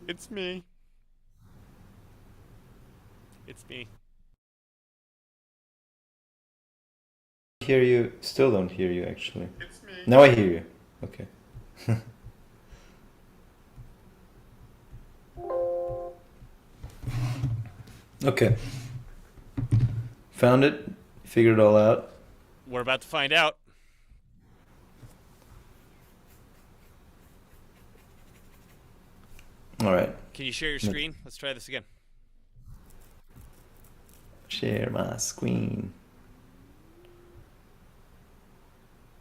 It's me. It's me. Hear you. Still don't hear you actually. It's me. Now I hear you. Okay. Okay. Found it. Figured it all out. We're about to find out. All right. Can you share your Let's screen? Let's try this again. share my screen.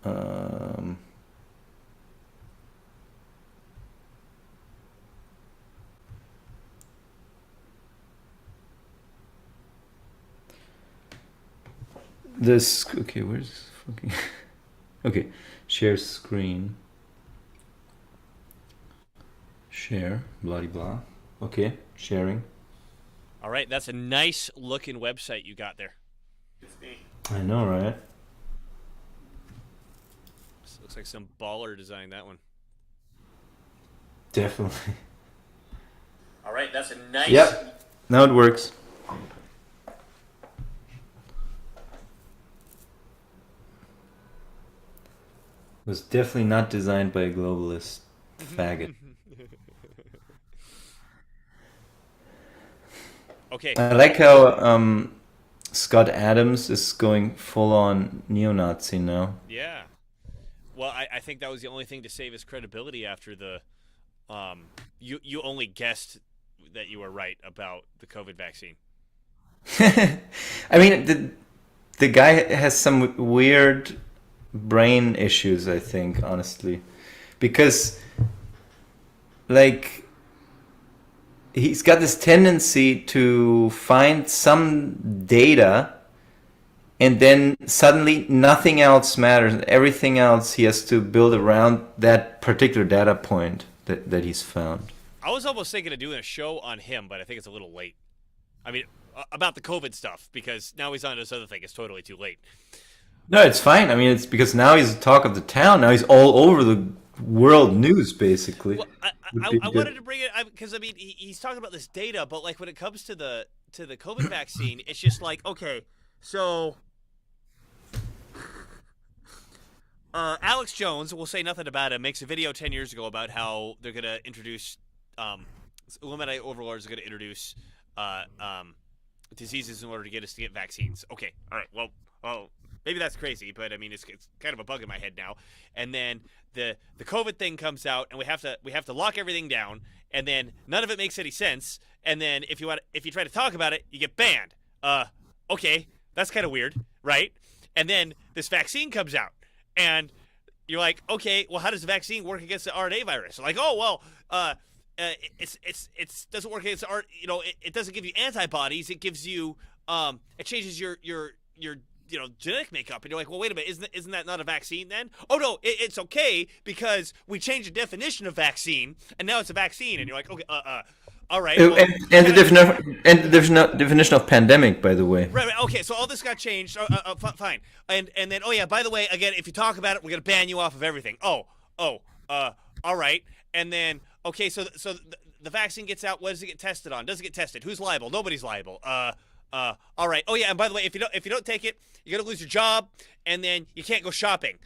Um, this. Okay. Where's fucking? Okay. Share screen. Share. Bloody blah. Okay. Sharing. All right, that's a nice looking website you got there. It's me. I know, right? This looks like some baller designed that one. Definitely. All right, that's a nice. Yep. Now it works. Was definitely not designed by a globalist faggot. Okay. I like how Scott Adams is going full on neo-Nazi now. Yeah. Well, I think that was the only thing to save his credibility after the. You only guessed that you were right about the COVID vaccine. I mean, the guy has some weird brain issues, I think, honestly, because like he's got this tendency to find some data and then suddenly nothing else matters. Everything else he has to build around that particular data point that he's found. I was almost thinking of doing a show on him, but I think it's a little late. I mean, about the COVID stuff, because now he's on this other thing. It's totally too late. No, it's fine. I mean, it's because now he's the talk of the town. Now he's all over the world news, basically. Well, Would be I good. wanted to bring it because I mean he's talking about this data, but like when it comes to the COVID vaccine, it's just like okay, so Alex Jones, we'll say nothing about him, makes a video 10 years ago about how they're gonna introduce Illuminati overlords are gonna introduce diseases in order to get us to get vaccines. Okay, all right, well, maybe that's crazy, but I mean it's kind of a bug in my head now. And then the COVID thing comes out, and we have to lock everything down, and then none of it makes any sense. And then if you try to talk about it, you get banned. Okay, that's kind of weird, right? And then this vaccine comes out, and you're like, okay, well, how does the vaccine work against the RNA virus? Like, oh well, it's doesn't work against it doesn't give you antibodies. It gives you it changes your genetic makeup, and you're like, well, wait a minute, isn't that not a vaccine then? Oh no, it's okay because we changed the definition of vaccine, and now it's a vaccine, and you're like, okay, all right, well, And the definition of pandemic, by the way. right, okay, so all this got changed. Fine, and then by the way, again, if you talk about it, we're gonna ban you off of everything. All right, and then okay, so the vaccine gets out. What does it get tested on? Does it get tested? Who's liable? Nobody's liable. All right. Oh yeah, and by the way, if you don't take it, you're gonna lose your job, and then you can't go shopping.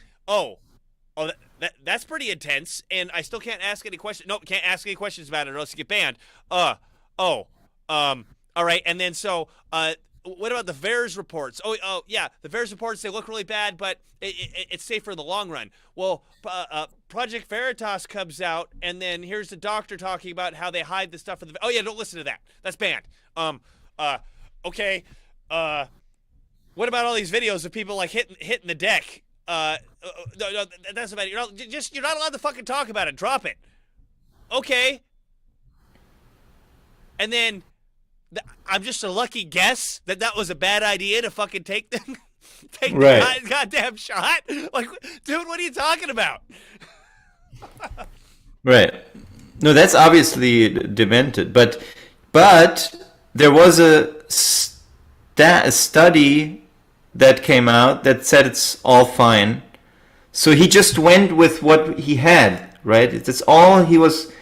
That's pretty intense, and I still can't ask any questions. Nope, can't ask any questions about it, or else you get banned. All right, and then what about the VAERS reports? Yeah, the VAERS reports, they look really bad, but it's safer in the long run. Well, Project Veritas comes out, and then here's the doctor talking about how they hide the stuff from the. Oh yeah, don't listen to that. That's banned. Okay. What about all these videos of people like hitting the deck? No, that's about it. You're not allowed to fucking talk about it. Drop it. Okay. And then I'm just a lucky guess that was a bad idea to fucking take the Right. goddamn shot. Like, dude, what are you talking about? Right. No, that's obviously demented, but there was a study that came out that said it's all fine. So he just went with what he had, right? That's all he was.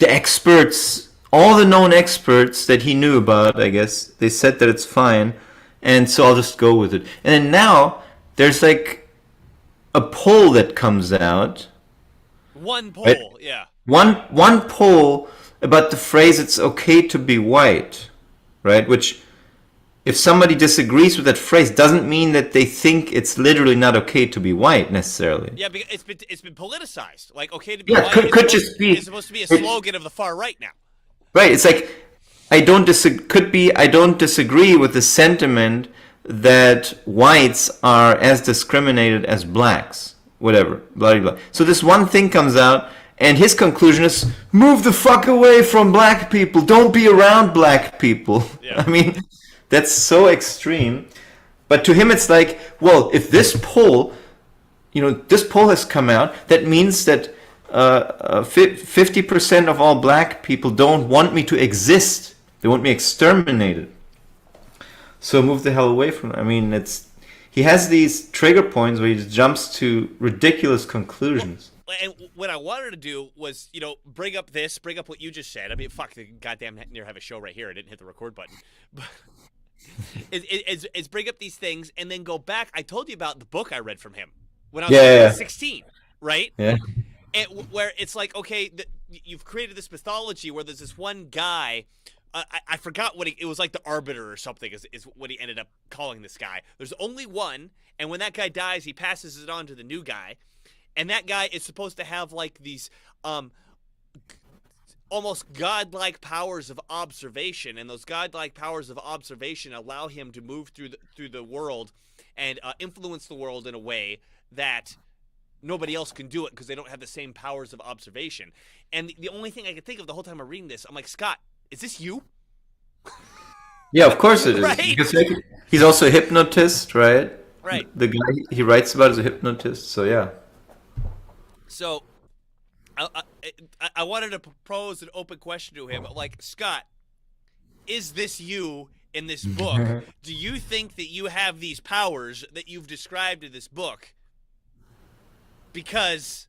the experts, all the known experts that he knew about, I guess, they said that it's fine, and so I'll just go with it. And then now there's like a poll that comes out. One poll, Right. yeah. One poll about the phrase "it's okay to be white," right? Which, if somebody disagrees with that phrase, doesn't mean that they think it's literally not okay to be white necessarily. Yeah, because it's been politicized. Like, okay to be Yeah, white could just be. is supposed to be a slogan of the far right now. Right. It's like I don't disagree with the sentiment that whites are as discriminated as blacks. Whatever. Blah blah blah. So this one thing comes out, and his conclusion is move the fuck away from black people. Don't be around black people. Yeah. I mean, that's so extreme. But to him, it's like, well, if this poll, this poll has come out, that means that 50% of all black people don't want me to exist. They want me exterminated. So move the hell away from it. I mean, he has these trigger points where he just jumps to ridiculous conclusions. And what I wanted to do was, bring up what you just said. I mean, fuck, the goddamn near have a show right here. I didn't hit the record button. But is bring up these things and then go back. I told you about the book I read from him when I was 16, right? Yeah. And where it's like, okay, you've created this mythology where there's this one guy. I forgot what it was, like the Arbiter or something is what he ended up calling this guy. There's only one, and when that guy dies, he passes it on to the new guy, and that guy is supposed to have like these almost godlike powers of observation, and those godlike powers of observation allow him to move through the world and influence the world in a way that nobody else can do it because they don't have the same powers of observation. And the only thing I could think of the whole time I'm reading this, I'm like, Scott, is this you? Yeah, of course it is. Right? Because he's also a hypnotist, right? Right. The guy he writes about is a hypnotist, so yeah. So I wanted to propose an open question to him, like, Scott, is this you in this book? Do you think that you have these powers that you've described in this book? Because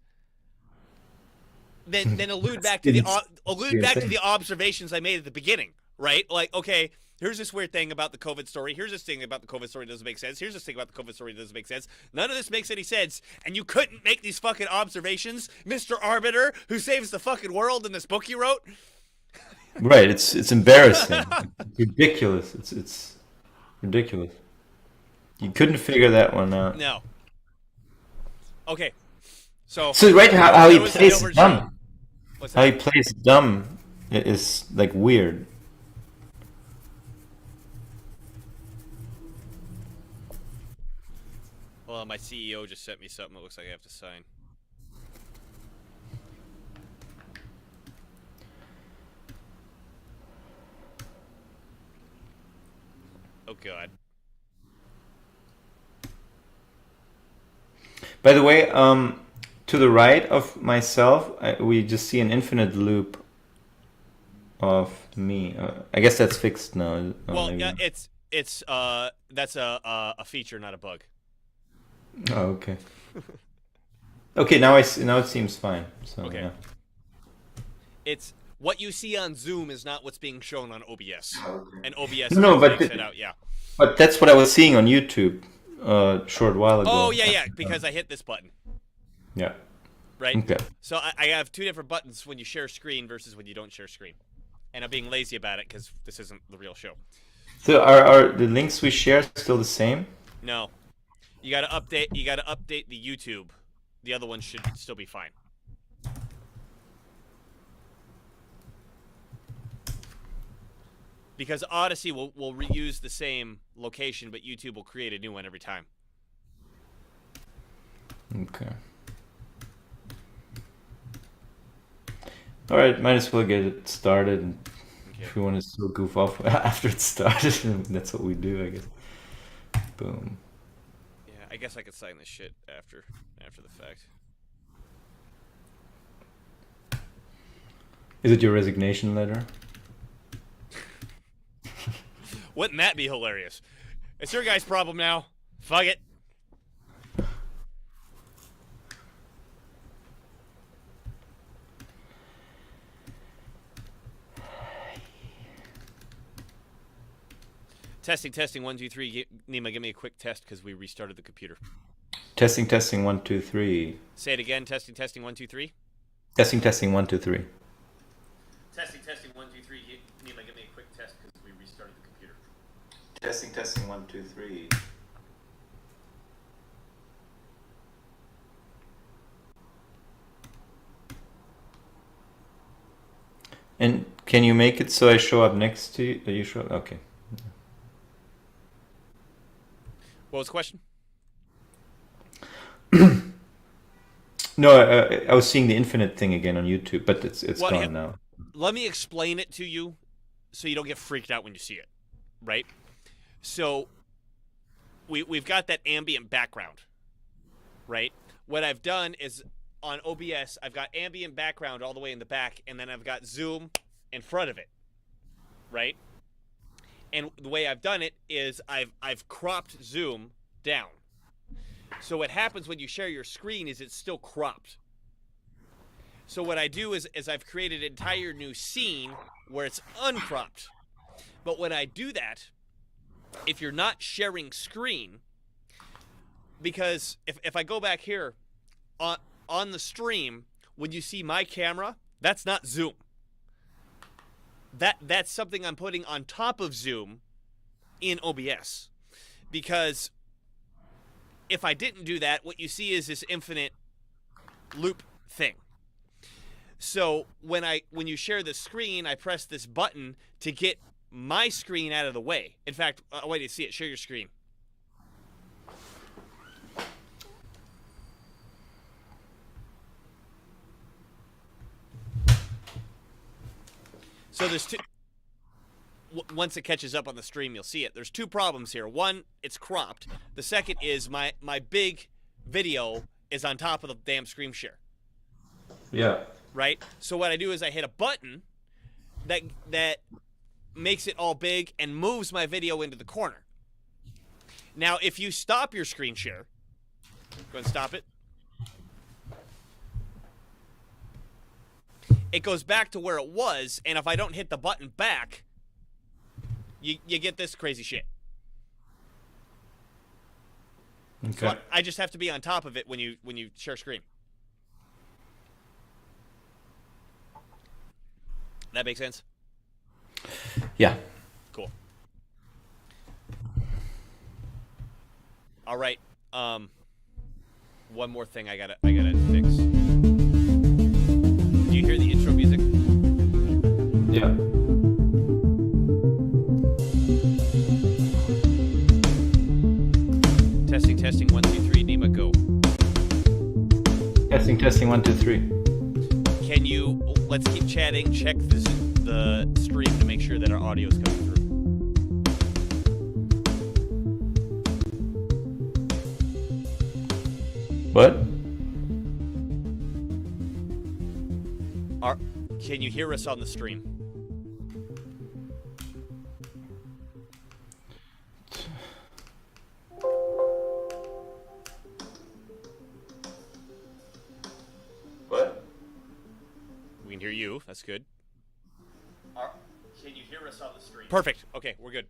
then allude back to the observations I made at the beginning, right? Like, okay, here's this weird thing about the COVID story. Here's this thing about the COVID story that doesn't make sense. Here's this thing about the COVID story that doesn't make sense. None of this makes any sense, and you couldn't make these fucking observations, Mr. Arbiter, who saves the fucking world in this book you wrote. Right, it's embarrassing. It's ridiculous. It's ridiculous. You couldn't figure that one out. No. Okay. So right, how he that was the plays overt dumb. show. What's How he that? plays dumb is like weird. Well, my CEO just sent me something that looks like I have to sign. Oh, God. By the way, to the right of myself, we just see an infinite loop of me. I guess that's fixed now. Well, maybe. yeah, that's a feature, not a bug. Oh, okay. Okay, now it seems fine. So Okay. yeah. It's what you see on Zoom is not what's being shown on OBS. And OBS No, but takes it out, yeah. But that's what I was seeing on YouTube a short while ago. Oh, yeah, because I hit this button, Yeah. right? Okay. So I have two different buttons when you share screen versus when you don't share screen. And I'm being lazy about it because this isn't the real show. So are the links we share still the same? No. You gotta update the YouTube. The other one should still be fine. Because Odyssey will reuse the same location, but YouTube will create a new one every time. Okay. All right, might as well get it started. And Okay. if we want to still goof off after it started, that's what we do, I guess. Boom. Yeah, I guess I could sign this shit after the fact. Is it your resignation letter? Wouldn't that be hilarious? It's your guys' problem now. Fuck it. Testing, 1, 2, 3. Nima, give me a quick test because we restarted the computer. Testing, 1, 2, 3. Say it again. Testing, 1, 2, 3. Testing, 1, 2, 3. Testing, 1, 2, 3. Nima, give me a quick test because we restarted the computer. Testing, 1, 2, 3. And can you make it so I show up next to you? Are you sure? Okay. What was the question? No, I was seeing the infinite thing again on YouTube, but it's Well, gone now. Let me explain it to you so you don't get freaked out when you see it, right? So we've got that ambient background, right? What I've done is on OBS, I've got ambient background all the way in the back, and then I've got zoom in front of it, right? And the way I've done it is I've cropped zoom down. So what happens when you share your screen is it's still cropped. So what I do is I've created an entire new scene where it's uncropped. But when I do that, if you're not sharing screen, because if I go back here on the stream, when you see my camera, that's not zoom. That's something I'm putting on top of zoom in OBS. Because if I didn't do that, what you see is this infinite loop thing. So when you share the screen, I press this button to get my screen out of the way. In fact, wait, you see it. Share your screen. So there's two. Once it catches up on the stream, you'll see it. There's two problems here. One, it's cropped. The second is my big video is on top of the damn screen share. Yeah. Right? So what I do is I hit a button that makes it all big and moves my video into the corner. Now, if you stop your screen share, go and stop it. It goes back to where it was, and if I don't hit the button back, you get this crazy shit. Okay. So I just have to be on top of it when you share screen. That makes sense? Yeah. Cool. All right. One more thing I gotta fix. Do you hear the intro music? Yeah. Testing, 1, 2, 3. Nima, go. Testing, 1, 2, 3. Can you? Let's keep chatting. Check the stream to make sure that our audio is coming through. What? Can you hear us on the stream? What? We can hear you. That's good. Can you hear us on the stream? Perfect. Okay, we're good.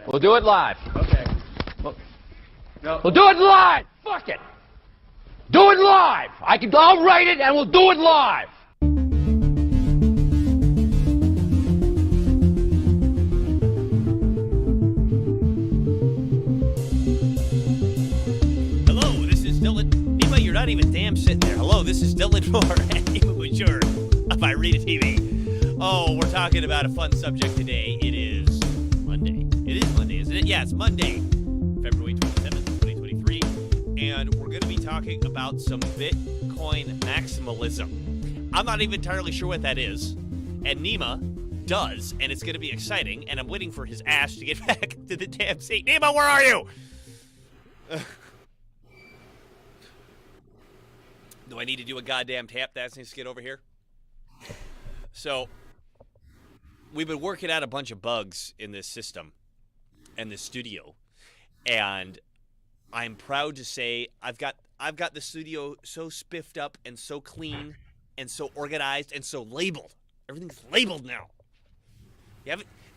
We'll do it live. Okay. We'll do it live. Fuck it. Do it live. I'll write it and we'll do it live. Hello, this is Dylan. Nima, you're not even damn sitting there. Hello, this is Dylan Moore and Nima Mature of Irida TV. Oh, we're talking about a fun subject today. It is Monday. It is Monday, isn't it? Yeah, it's Monday, February 27th, 2023. And we're going to be talking about some Bitcoin maximalism. I'm not even entirely sure what that is. And Nima does, and it's going to be exciting, and I'm waiting for his ass to get back to the damn seat. Nima, where are you? Do I need to do a goddamn tap dancing skit over here? So, we've been working out a bunch of bugs in this system and this studio, and I'm proud to say I've got the studio so spiffed up and so clean and so organized and so labeled. Everything's labeled now.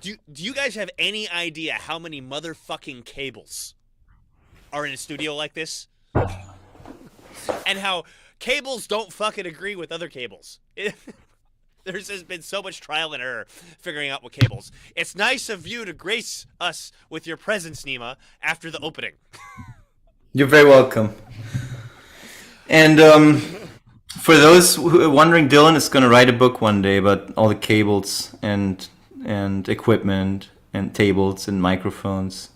Do you guys have any idea how many motherfucking cables are in a studio like this? And how cables don't fucking agree with other cables. There's just been so much trial and error figuring out what cables. It's nice of you to grace us with your presence, Nima, after the opening. You're very welcome. And for those who are wondering, Dylan is going to write a book one day about all the cables and equipment and tables and microphones.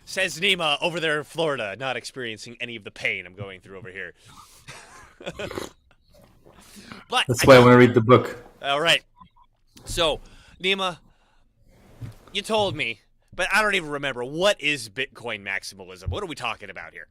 Says Nima over there in Florida, not experiencing any of the pain I'm going through over here. But that's why I want to read the book. All right. So, Nima, you told me, but I don't even remember. What is Bitcoin maximalism? What are we talking about here?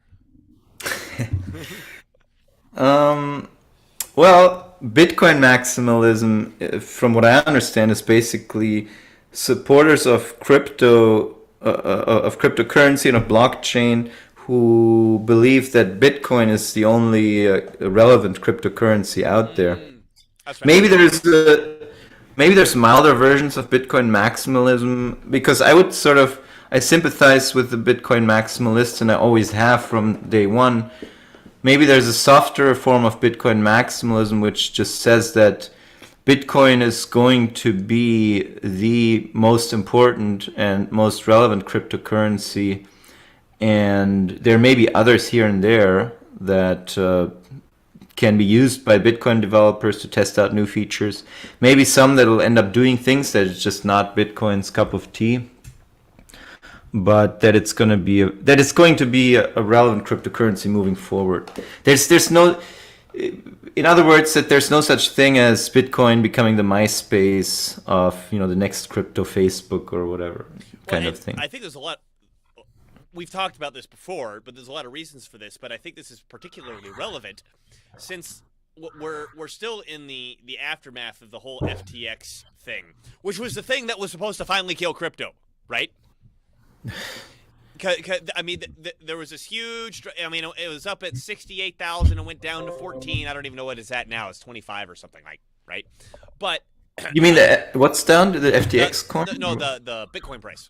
Well, Bitcoin maximalism, from what I understand, is basically supporters of cryptocurrency and of blockchain who believe that Bitcoin is the only relevant cryptocurrency out there. That's right. Maybe there's milder versions of Bitcoin maximalism, because I sympathize with the Bitcoin maximalists, and I always have from day one. Maybe there's a softer form of Bitcoin maximalism which just says that Bitcoin is going to be the most important and most relevant cryptocurrency, and there may be others here and there that can be used by Bitcoin developers to test out new features. Maybe some that will end up doing things that is just not Bitcoin's cup of tea, but that it's going to be a relevant cryptocurrency moving forward. There's no, in other words, that there's no such thing as Bitcoin becoming the MySpace of the next crypto Facebook or whatever kind of thing. I think there's a lot. We've talked about this before, but there's a lot of reasons for this. But I think this is particularly relevant since we're still in the aftermath of the whole FTX thing, which was the thing that was supposed to finally kill crypto, right? I mean, there was this huge. I mean, it was up at 68,000 and went down to 14. I don't even know what it's at now. It's 25 or something like, right? But you mean what's down to the FTX coin? No, the Bitcoin price.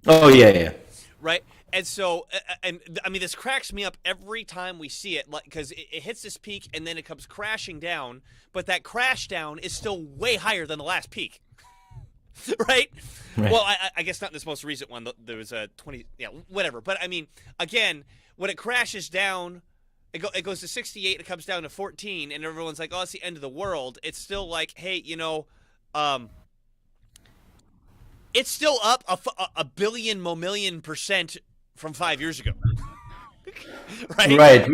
Oh yeah. Right. And so, I mean, this cracks me up every time we see it, because it hits this peak and then it comes crashing down. But that crash down is still way higher than the last peak. Right? Well, I guess not this most recent one. There was a 20, whatever. But I mean, again, when it crashes down, it goes to 68, it comes down to 14, and everyone's like, oh, it's the end of the world. It's still like, hey, it's still up a billion % from 5 years ago. Right.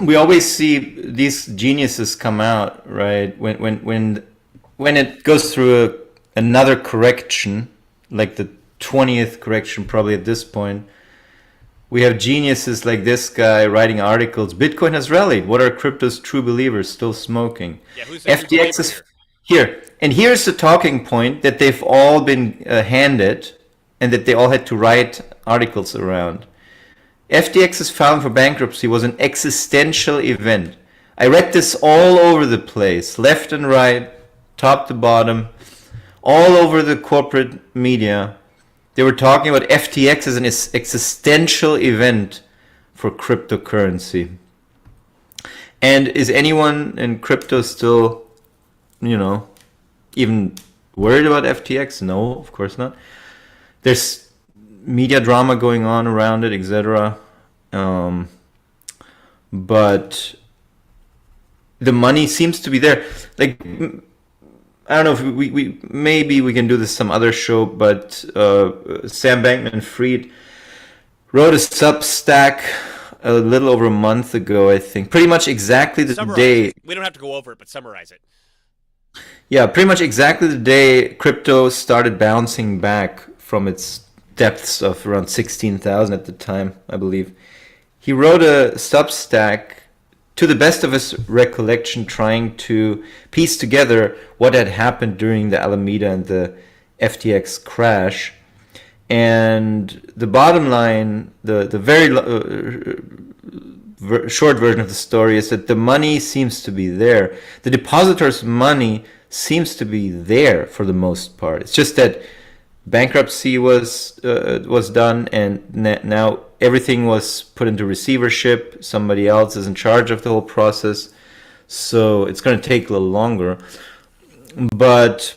We always see these geniuses come out, right? When it goes through another correction, like the 20th correction probably at this point, we have geniuses like this guy writing articles. Bitcoin has rallied. What are crypto's true believers still smoking? Yeah, who's FTX is here. And here's the talking point that they've all been handed, and that they all had to write articles around. FTX's filing for bankruptcy was an existential event. I read this all over the place, left and right, top to bottom, all over the corporate media. They were talking about FTX as an existential event for cryptocurrency. And is anyone in crypto still, even worried about FTX? No, of course not. There's media drama going on around it, etc. But the money seems to be there. Like, I don't know if we maybe we can do this some other show, but Sam Bankman-Fried wrote a Substack a little over a month ago, I think. Pretty much exactly the day. We don't have to go over it, but summarize it. Yeah, pretty much exactly the day crypto started bouncing back from its depths of around 16,000 at the time, I believe. He wrote a Substack to the best of his recollection, trying to piece together what had happened during the Alameda and the FTX crash. And the bottom line, the very short version of the story is that the money seems to be there. The depositors' money seems to be there for the most part. It's just that bankruptcy was done, and now everything was put into receivership. Somebody else is in charge of the whole process, so it's going to take a little longer. But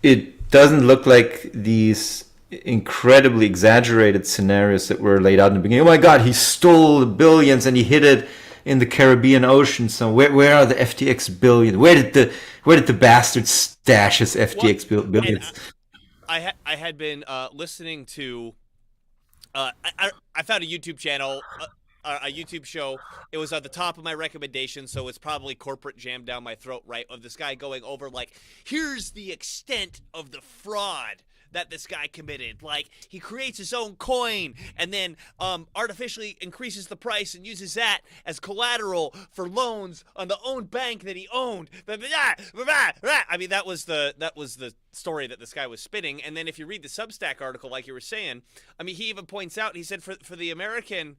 it doesn't look like these incredibly exaggerated scenarios that were laid out in the beginning. Oh my God, he stole the billions and he hid it in the Caribbean Ocean. So where are the FTX billions? Where did the bastard stash his FTX billions? I had been listening to. I found a YouTube channel, a YouTube show. It was at the top of my recommendation, so it's probably corporate jammed down my throat, right? Of this guy going over like, here's the extent of the fraud that this guy committed. Like, he creates his own coin and then artificially increases the price and uses that as collateral for loans on the own bank that he owned. I mean, that was the story that this guy was spinning. And then if you read the Substack article, like you were saying, I mean, he even points out, he said for the American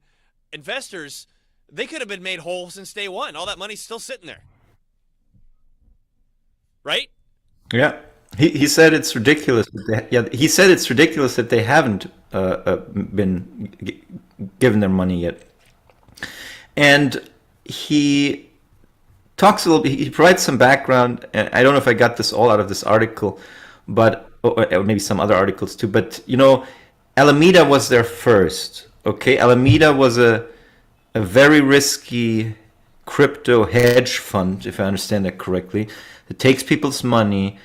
investors, they could have been made whole since day one. All that money's still sitting there. Right? Yeah. He said it's ridiculous. He said it's ridiculous that they haven't been given their money yet. And he talks a little bit. He provides some background. And I don't know if I got this all out of this article, but or maybe some other articles too. But Alameda was their first. Okay, Alameda was a very risky crypto hedge fund, if I understand that correctly. It takes people's money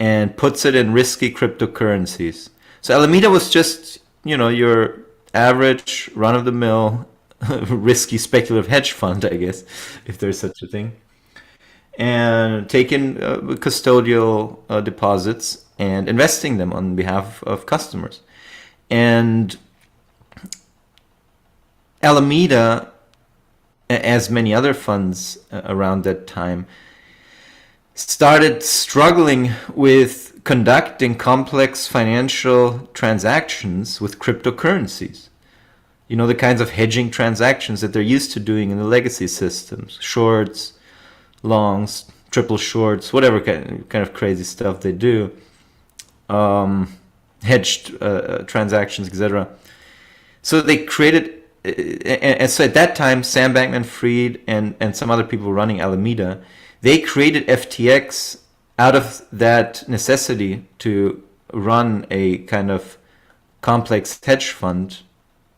and puts it in risky cryptocurrencies. So Alameda was just, your average run-of-the-mill risky speculative hedge fund, I guess, if there's such a thing. And taking custodial deposits and investing them on behalf of customers. And Alameda, as many other funds around that time, started struggling with conducting complex financial transactions with cryptocurrencies. The kinds of hedging transactions that they're used to doing in the legacy systems. Shorts, longs, triple shorts, whatever kind of crazy stuff they do. Hedged transactions, etc. So they created, and so at that time, Sam Bankman-Fried and some other people running Alameda, they created FTX out of that necessity to run a kind of complex hedge fund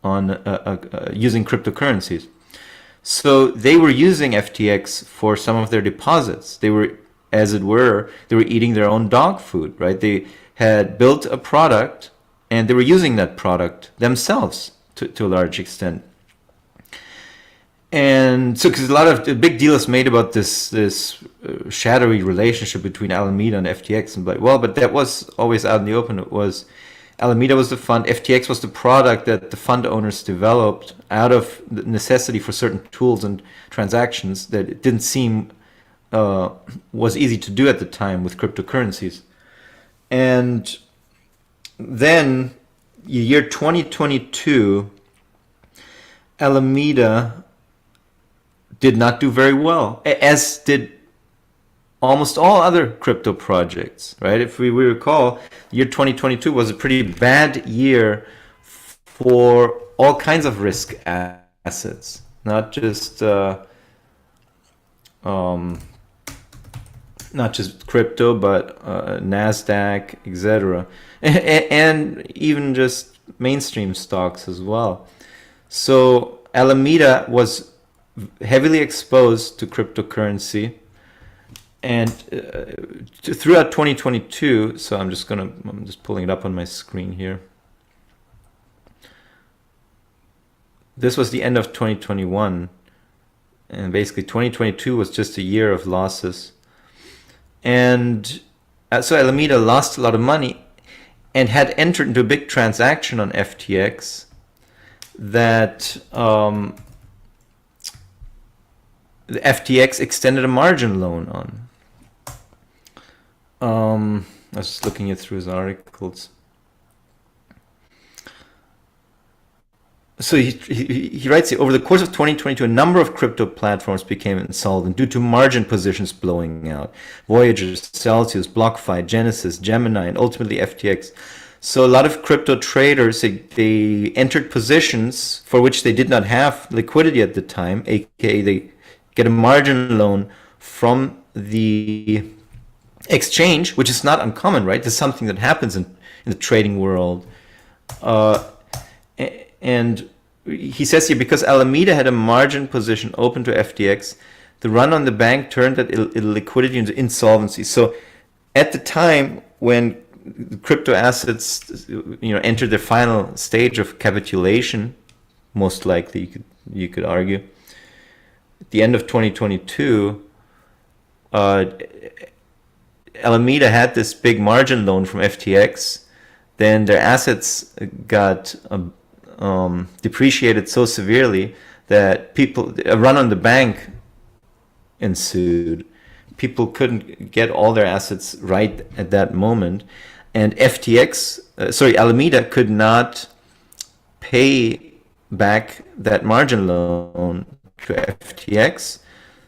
on using cryptocurrencies. So they were using FTX for some of their deposits. They were, as it were, they were eating their own dog food, right? They had built a product and they were using that product themselves to a large extent. And so, because a big deal is made about this shadowy relationship between Alameda and FTX, and but that was always out in the open. It was Alameda was the fund, FTX was the product that the fund owners developed out of the necessity for certain tools and transactions that it didn't seem was easy to do at the time with cryptocurrencies. And then, year 2022, Alameda did not do very well, as did almost all other crypto projects, right? If we recall, year 2022 was a pretty bad year for all kinds of risk assets, not just crypto, but NASDAQ, etc., and even just mainstream stocks as well. So Alameda was heavily exposed to cryptocurrency, and throughout 2022. So I'm just pulling it up on my screen here. This was the end of 2021, and basically 2022 was just a year of losses. And so Alameda lost a lot of money and had entered into a big transaction on FTX that the FTX extended a margin loan on. I was just looking through his articles. So he writes here, over the course of 2022, a number of crypto platforms became insolvent due to margin positions blowing out. Voyager, Celsius, BlockFi, Genesis, Gemini, and ultimately FTX. So a lot of crypto traders, they entered positions for which they did not have liquidity at the time, aka they get a margin loan from the exchange, which is not uncommon, right? This is something that happens in the trading world. And he says here, because Alameda had a margin position open to FTX, the run on the bank turned that illiquidity into insolvency. So at the time when crypto assets, entered their final stage of capitulation, most likely you could argue, at the end of 2022, Alameda had this big margin loan from FTX. Then their assets got depreciated so severely that a run on the bank ensued. People couldn't get all their assets right at that moment, and Alameda could not pay back that margin loan to FTX.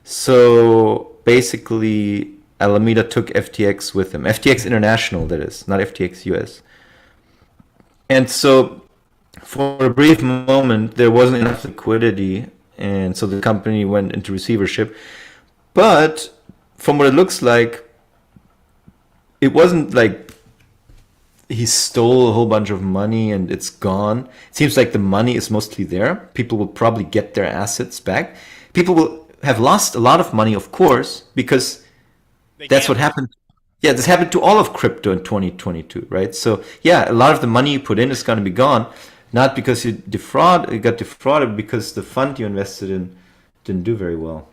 So basically, Alameda took FTX with them. FTX International, that is, not FTX US. And so for a brief moment, there wasn't enough liquidity, and so the company went into receivership. But from what it looks like, it wasn't like he stole a whole bunch of money and it's gone. It seems like the money is mostly there. People will probably get their assets back. People will have lost a lot of money, of course, because that's what happened. Yeah, this happened to all of crypto in 2022, right? So yeah, a lot of the money you put in is going to be gone. Not because you got defrauded, because the fund you invested in didn't do very well.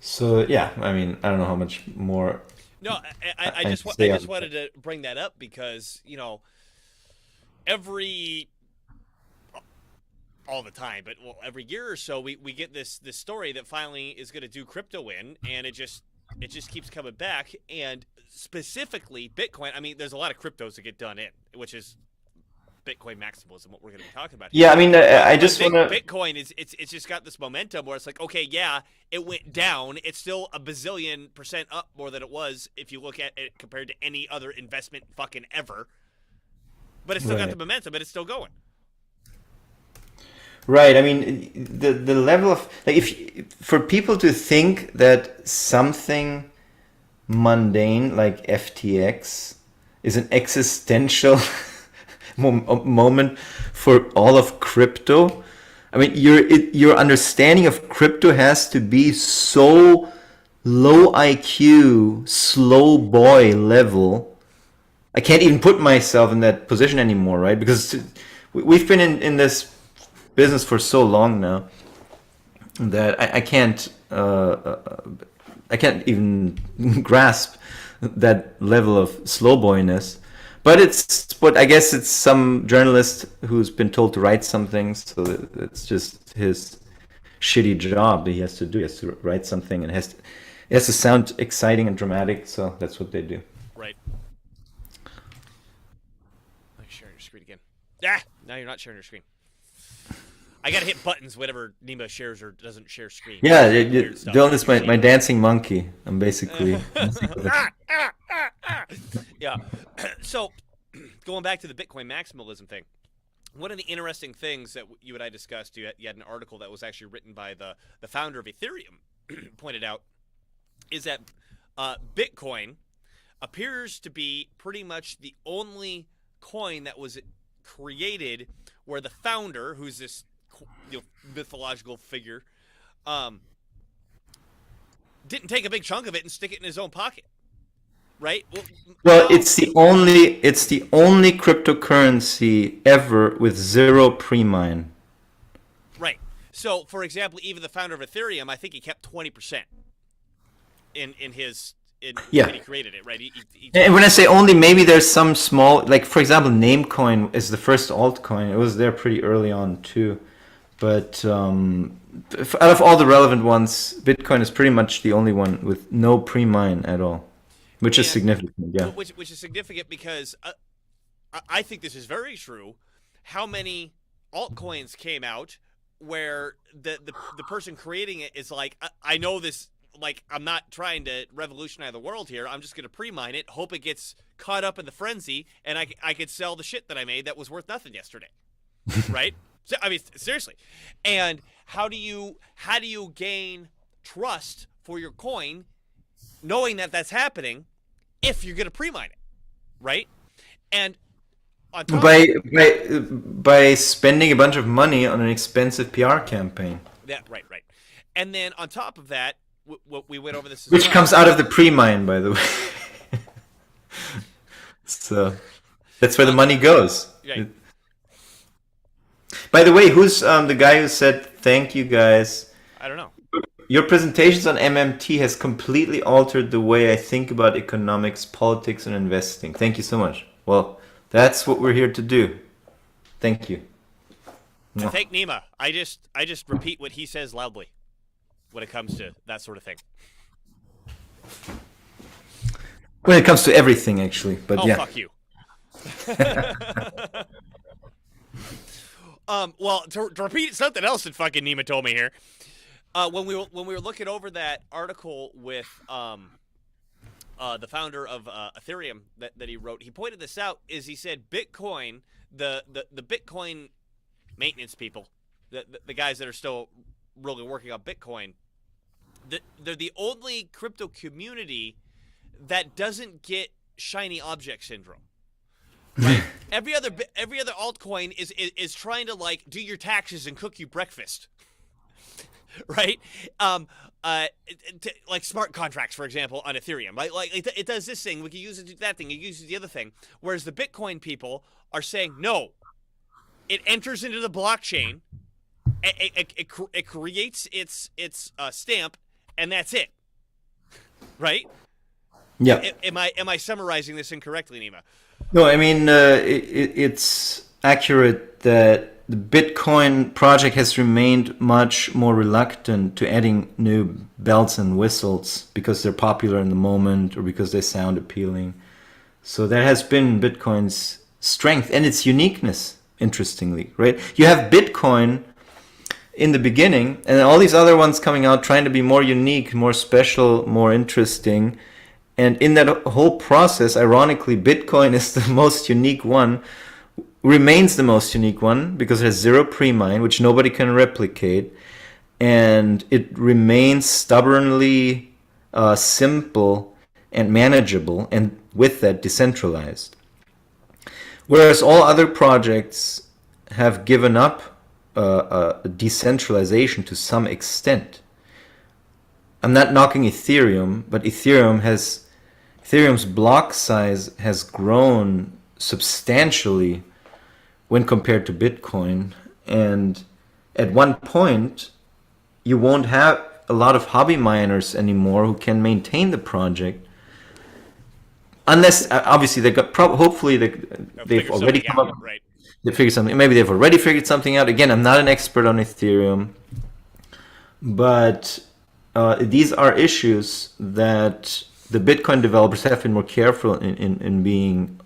So yeah, I mean, I don't know how much more. No, I just wanted to bring that up because all the time, but every year or so we get this story that finally is going to do crypto in, and it just keeps coming back, and specifically Bitcoin. I mean, there's a lot of cryptos that get done in, which is Bitcoin maximalism, what we're going to be talking about here. Yeah, I mean, I just want to... Bitcoin it's just got this momentum where it's like, okay, yeah, it went down. It's still a bazillion% up more than it was if you look at it compared to any other investment fucking ever. But it's still got the momentum, but it's still going. Right. I mean, the level of... for people to think that something mundane like FTX is an existential... moment for all of crypto. I mean, your understanding of crypto has to be so low IQ, slow boy level. I can't even put myself in that position anymore, right? Because we've been in this business for so long now that I can't even grasp that level of slow boyness. But I guess it's some journalist who's been told to write something, so it's just his shitty job that he has to do. He has to write something, and it has to sound exciting and dramatic, so that's what they do. Right. I'm sharing your screen again. Ah! Now you're not sharing your screen. I gotta hit buttons whenever Nima shares or doesn't share screen. Yeah, Dylan is my dancing monkey. I'm basically... Yeah. So, going back to the Bitcoin maximalism thing, one of the interesting things that you and I discussed, you had an article that was actually written by the founder of Ethereum, pointed out, is that Bitcoin appears to be pretty much the only coin that was created where the founder, who's this mythological figure, didn't take a big chunk of it and stick it in his own pocket. Right? Well, it's the only cryptocurrency ever with zero pre-mine. Right. So, for example, even the founder of Ethereum, I think he kept 20%. Yeah. when he created it, right? And when I say only, maybe there's some small, like for example, Namecoin is the first altcoin. It was there pretty early on too, but out of all the relevant ones, Bitcoin is pretty much the only one with no pre-mine at all, which is significant. Yeah. Which is significant because I think this is very true. How many altcoins came out where the person creating it is like, I know this. Like, I'm not trying to revolutionize the world here. I'm just going to pre-mine it, hope it gets caught up in the frenzy, and I could sell the shit that I made that was worth nothing yesterday, right? So, I mean, seriously. And how do you gain trust for your coin, knowing that that's happening, if you're going to pre-mine it, right? And on top by spending a bunch of money on an expensive PR campaign. Yeah, right. And then on top of that, we went over this as which well. comes out of the pre-mine, by the way. So that's where the money goes. Right. By the way, who's the guy who said thank you guys? I don't know. Your presentations on MMT has completely altered the way I think about economics, politics, and investing. Thank you so much. Well, that's what we're here to do. Thank you. To thank Nima. I just repeat what he says loudly when it comes to that sort of thing. When it comes to everything, actually, but yeah. Fuck you. Well, to repeat something else that fucking Nima told me here, when we were looking over that article with the founder of Ethereum that he wrote, he pointed this out. Is he said Bitcoin, the Bitcoin maintenance people, the guys that are still really working on Bitcoin, they're the only crypto community that doesn't get shiny object syndrome. Right? every other altcoin is trying to like do your taxes and cook you breakfast. Right? Like smart contracts, for example, on Ethereum. Right? Like it does this thing, we can use it to do that thing, it uses the other thing. Whereas the Bitcoin people are saying no. It enters into the blockchain, it creates its stamp, and that's it. Right? Yeah. Am I summarizing this incorrectly, Nima? No, I mean it's accurate that the Bitcoin project has remained much more reluctant to adding new bells and whistles because they're popular in the moment or because they sound appealing. So that has been Bitcoin's strength and its uniqueness, interestingly, right? You have Bitcoin in the beginning and all these other ones coming out trying to be more unique, more special, more interesting. And in that whole process, ironically, Bitcoin is the most unique one, remains the most unique one because it has zero pre-mine, which nobody can replicate. And it remains stubbornly simple and manageable, and with that, decentralized. Whereas all other projects have given up decentralization to some extent. I'm not knocking Ethereum, but Ethereum's block size has grown substantially when compared to Bitcoin. And at one point, you won't have a lot of hobby miners anymore who can maintain the project. Unless, obviously, hopefully they've already come up. Right. They figured something. Maybe they've already figured something out. Again, I'm not an expert on Ethereum, but these are issues that the Bitcoin developers have been more careful in being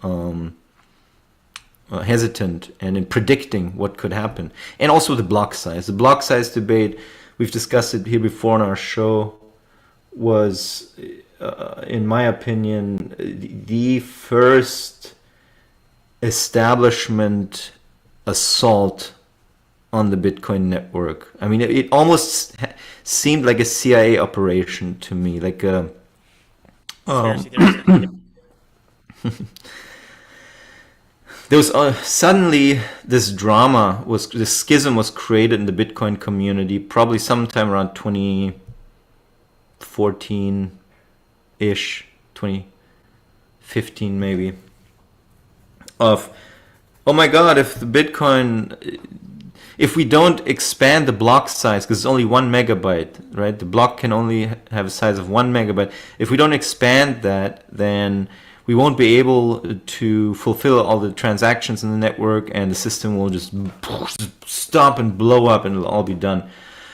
hesitant and in predicting what could happen. And also the block size. The block size debate, we've discussed it here before on our show, was, in my opinion, the first establishment assault on the Bitcoin network. I mean, it almost seemed like a CIA operation to me, like a there was suddenly this schism was created in the Bitcoin community, probably sometime around 2014-ish, 2015 maybe, of, oh my God, if the Bitcoin, if we don't expand the block size, because it's only 1 megabyte, right? The block can only have a size of 1 megabyte. If we don't expand that, then we won't be able to fulfill all the transactions in the network, and the system will just stop and blow up, and it'll all be done.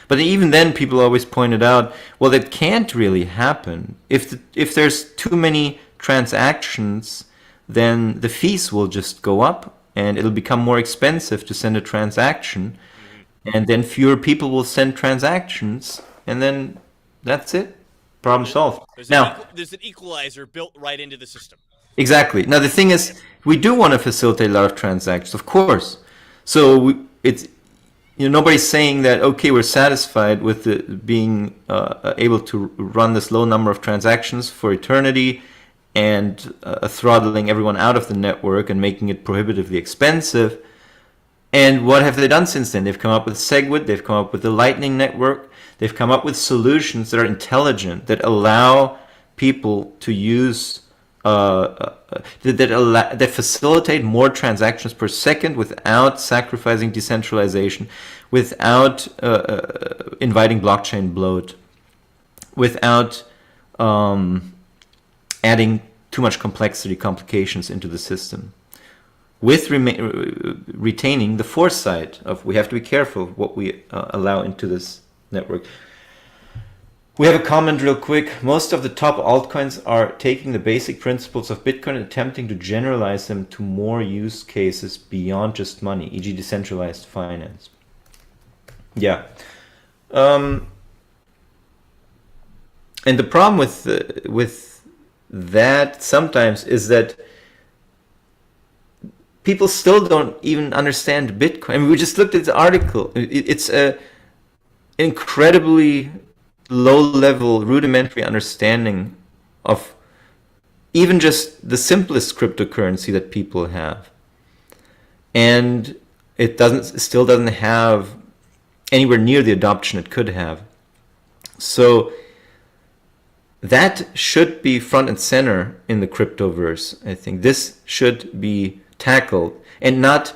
But even then, people always pointed out, well, that can't really happen. If there's too many transactions, then the fees will just go up, and it'll become more expensive to send a transaction, and then fewer people will send transactions, and then that's it. Problem solved. There's an equalizer built right into the system. Exactly. Now the thing is, we do want to facilitate a lot of transactions, of course. So nobody's saying that, okay, we're satisfied with being able to run this low number of transactions for eternity, and throttling everyone out of the network and making it prohibitively expensive. And what have they done since then? They've come up with SegWit, they've come up with the Lightning Network, they've come up with solutions that are intelligent, that allow people to use, that facilitate more transactions per second without sacrificing decentralization, without inviting blockchain bloat, without adding too much complications into the system, with retaining the foresight of we have to be careful of what we allow into this network. We have a comment real quick. Most of the top altcoins are taking the basic principles of Bitcoin and attempting to generalize them to more use cases beyond just money, e.g. decentralized finance. Yeah. And the problem with that sometimes is that people still don't even understand Bitcoin. I mean, we just looked at the article. It's a incredibly low-level, rudimentary understanding of even just the simplest cryptocurrency that people have, and it still doesn't have anywhere near the adoption it could have. So that should be front and center in the cryptoverse. I think this should be tackled, and not,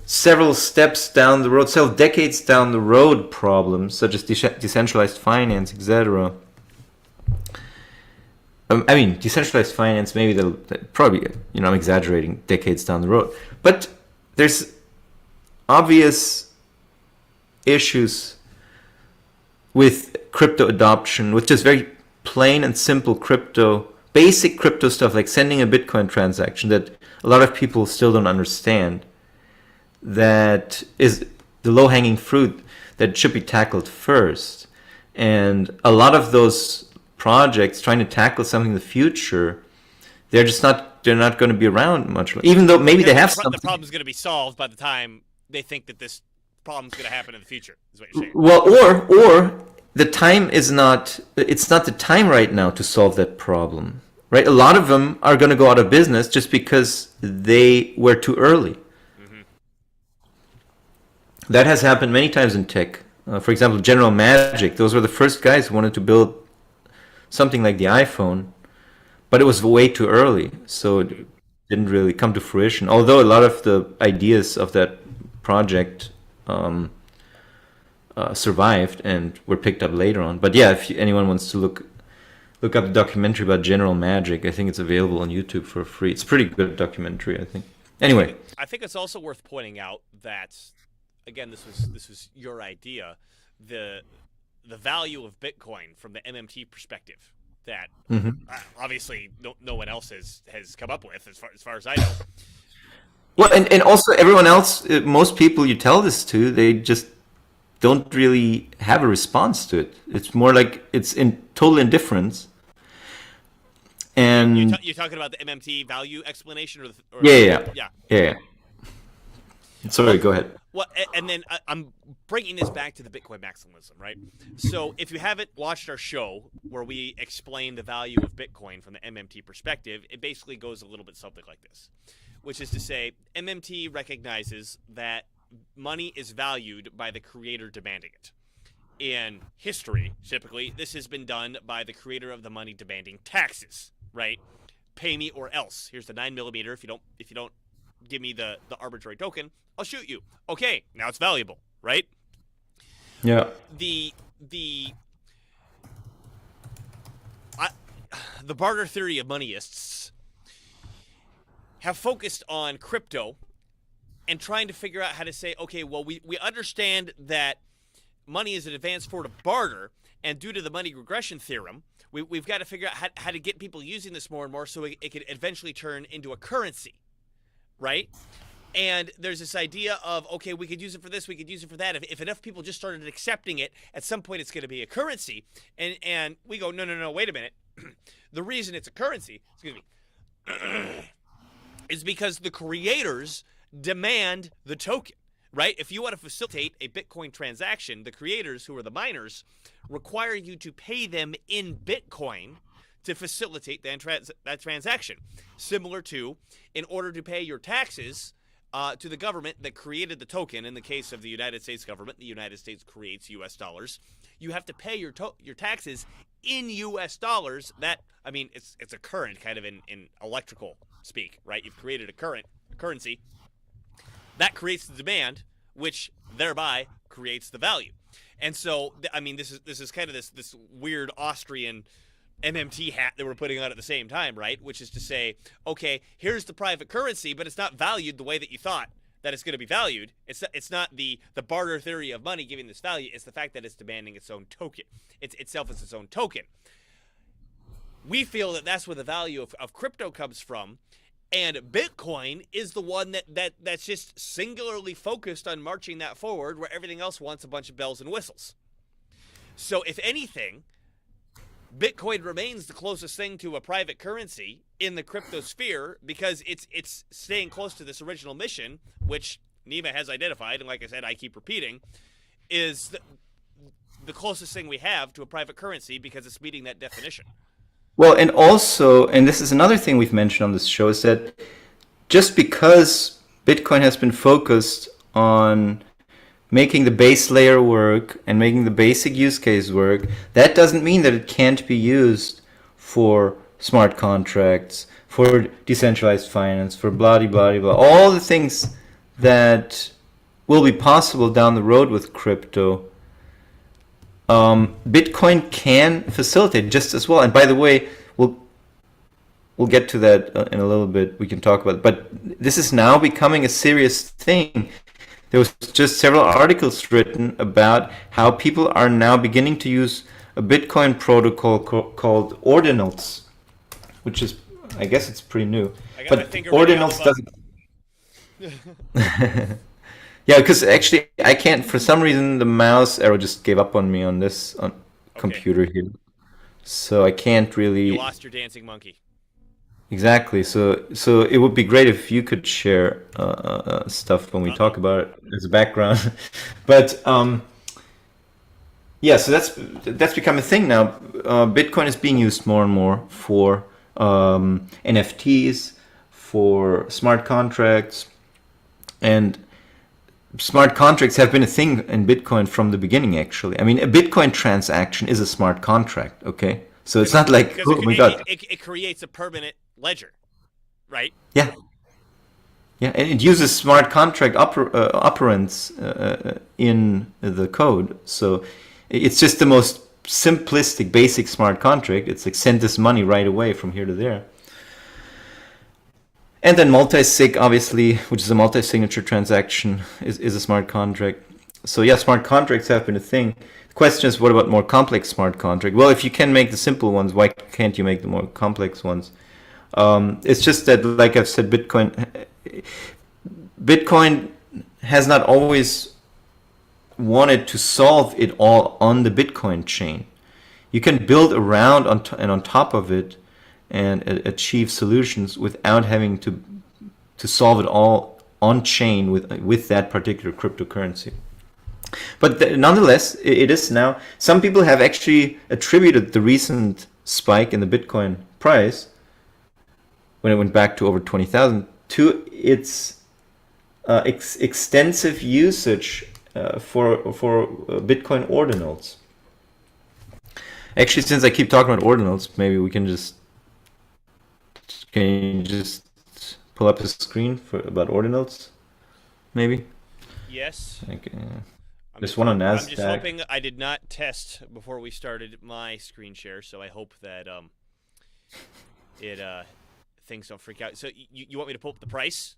several steps down the road, several decades down the road problems, such as decentralized finance, etc. I mean, decentralized finance, maybe they'll probably, I'm exaggerating, decades down the road. But there's obvious issues with crypto adoption, with just very plain and simple basic crypto stuff, like sending a Bitcoin transaction that a lot of people still don't understand. That is the low-hanging fruit that should be tackled first. And a lot of those projects trying to tackle something in the future, they're not going to be around much. Even though maybe they have something. The problem's going to be solved by the time they think that this problem's going to happen in the future, is what you're saying. Well, or the time it's not the time right now to solve that problem, right? A lot of them are going to go out of business just because they were too early. That has happened many times in tech. For example, General Magic, those were the first guys who wanted to build something like the iPhone, but it was way too early, so it didn't really come to fruition. Although a lot of the ideas of that project survived and were picked up later on. But yeah, if anyone wants to look up the documentary about General Magic, I think it's available on YouTube for free. It's a pretty good documentary, I think. Anyway, I think it's also worth pointing out that, again, this was your idea, the value of Bitcoin from the MMT perspective that obviously no one else has come up with, as far as I know. Well, and also everyone else, most people you tell this to, they just don't really have a response to it. It's more like it's in total indifference. And you're talking about the MMT value explanation, or yeah. Sorry, go ahead. Well, and then I'm bringing this back to the Bitcoin maximalism, right? So if you haven't watched our show where we explain the value of Bitcoin from the MMT perspective, it basically goes a little bit something like this, which is to say MMT recognizes that money is valued by the creator demanding it. In history, typically, this has been done by the creator of the money demanding taxes, right? Pay me or else. Here's the 9mm. If you don't give me the arbitrary token, I'll shoot you. Okay, now it's valuable, right? Yeah. The barter theory of moneyists have focused on crypto and trying to figure out how to say, okay, well, we understand that money is an advanced form of barter, and due to the money regression theorem, we've got to figure out how to get people using this more and more so it could eventually turn into a currency, right? And there's this idea of, okay, we could use it for this, we could use it for that. If enough people just started accepting it, at some point it's going to be a currency. And we go, no, wait a minute. The reason it's a currency, excuse me, is because the creators demand the token, right? If you want to facilitate a Bitcoin transaction, the creators, who are the miners, require you to pay them in Bitcoin to facilitate that transaction. Similar to, in order to pay your taxes to the government that created the token, in the case of the United States government, the United States creates U.S. dollars, you have to pay your taxes in U.S. dollars. That, I mean, it's a current kind of in electrical speak, right? You've created a currency. That creates the demand, which thereby creates the value. And so, I mean, this is kind of this weird Austrian MMT hat that we're putting on at the same time, right? Which is to say, okay, here's the private currency, but it's not valued the way that you thought that it's going to be valued. It's not the barter theory of money giving this value. It's the fact that it's demanding its own token. It's itself as its own token. We feel that that's where the value of crypto comes from. And Bitcoin is the one that's just singularly focused on marching that forward, where everything else wants a bunch of bells and whistles. So if anything, Bitcoin remains the closest thing to a private currency in the crypto sphere because it's staying close to this original mission, which Nima has identified, and like I said, I keep repeating, is the closest thing we have to a private currency because it's meeting that definition. Well, and also, and this is another thing we've mentioned on this show, is that just because Bitcoin has been focused on making the base layer work and making the basic use case work, that doesn't mean that it can't be used for smart contracts, for decentralized finance, for blah, blah, blah, all the things that will be possible down the road with crypto. Bitcoin can facilitate just as well. And by the way, we'll get to that in a little bit. We can talk about it. But this is now becoming a serious thing. There was just several articles written about how people are now beginning to use a Bitcoin protocol called ordinals, which is, I guess it's pretty new. But ordinals doesn't... Yeah, because actually I can't, for some reason the mouse arrow just gave up on me on this computer here. So I can't really... You lost your dancing monkey. Exactly. So it would be great if you could share stuff when we talk about it as a background. But yeah, so that's become a thing now. Bitcoin is being used more and more for NFTs, for smart contracts, and smart contracts have been a thing in Bitcoin from the beginning, actually. I mean, a Bitcoin transaction is a smart contract, okay? So it's not like, oh my God. It creates a permanent ledger, right? Yeah. Yeah, and it uses smart contract operands in the code. So it's just the most simplistic, basic smart contract. It's like send this money right away from here to there. And then multi-sig, obviously, which is a multi-signature transaction, is a smart contract. So yeah, smart contracts have been a thing. The question is, what about more complex smart contract? Well, if you can make the simple ones, why can't you make the more complex ones? It's just that, like I've said, Bitcoin has not always wanted to solve it all on the Bitcoin chain. You can build around and on top of it and achieve solutions without having to solve it all on chain with that particular cryptocurrency. But nonetheless, it is now. Some people have actually attributed the recent spike in the Bitcoin price, when it went back to over 20,000, to its extensive usage for Bitcoin ordinals. Actually, since I keep talking about ordinals, maybe we can just pull up a screen for about ordinals, maybe. Yes. Like, I'm there's just, one on I'm just NASDAQ. hoping I did not test before we started my screen share, so I hope that it things don't freak out. So you want me to pull up the price?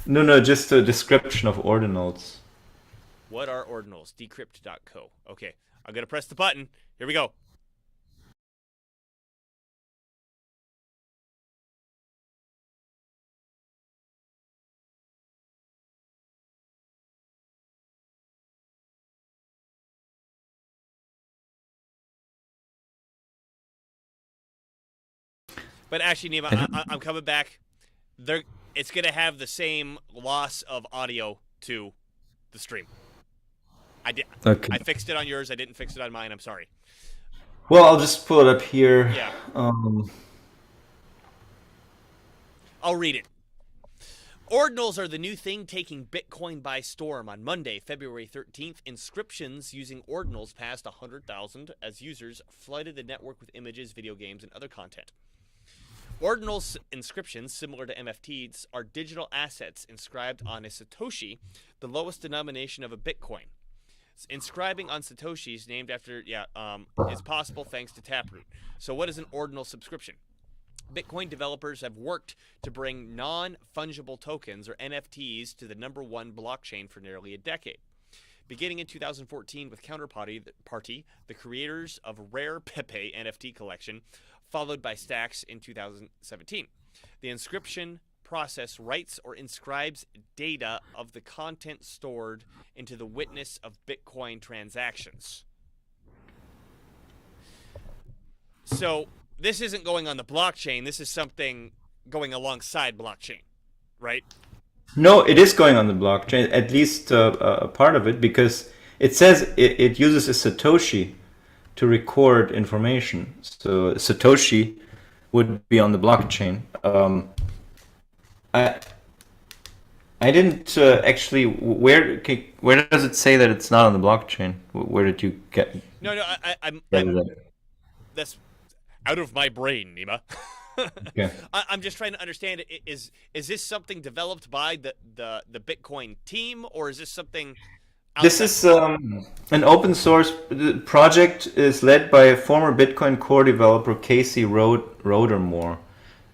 No, just a description of ordinals. What are ordinals? Decrypt.co. Okay, I'm gonna press the button. Here we go. But actually, Nima, I'm coming back. It's gonna have the same loss of audio to the stream. Okay. I fixed it on yours. I didn't fix it on mine. I'm sorry. Well, I'll just pull it up here. Yeah. Um, I'll read it. Ordinals are the new thing taking Bitcoin by storm. On Monday, February 13th, inscriptions using ordinals passed 100,000 as users flooded the network with images, video games, and other content. Ordinals inscriptions, similar to MFTs, are digital assets inscribed on a Satoshi, the lowest denomination of a Bitcoin. Inscribing on Satoshis named after, is possible thanks to Taproot. So what is an ordinal subscription? Bitcoin developers have worked to bring non-fungible tokens, or NFTs, to the #1 blockchain for nearly a decade. Beginning in 2014 with Counterparty, the creators of Rare Pepe NFT collection, followed by Stacks in 2017. The inscription process writes or inscribes data of the content stored into the witness of Bitcoin transactions. So this isn't going on the blockchain. This is something going alongside blockchain, right? no, it is going on the blockchain, at least a part of it, because it says it uses a Satoshi to record information. So Satoshi would be on the blockchain. I didn't actually. Where does it say that it's not on the blockchain? Where did you get? No, I'm that's out of my brain, Nima. Okay. I'm just trying to understand. Is this something developed by the Bitcoin team, or is this something? This is an open source project. Is led by a former Bitcoin core developer, Casey Rodermore.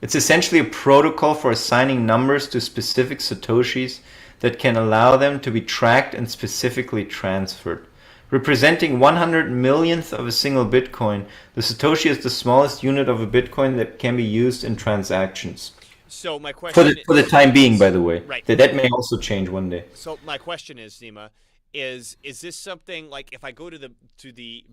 It's essentially a protocol for assigning numbers to specific Satoshis that can allow them to be tracked and specifically transferred. Representing 100 millionth of a single Bitcoin, the Satoshi is the smallest unit of a Bitcoin that can be used in transactions. So my question for the time being, by the way, right. that may also change one day. So my question is, Nima, is this something like if I go to the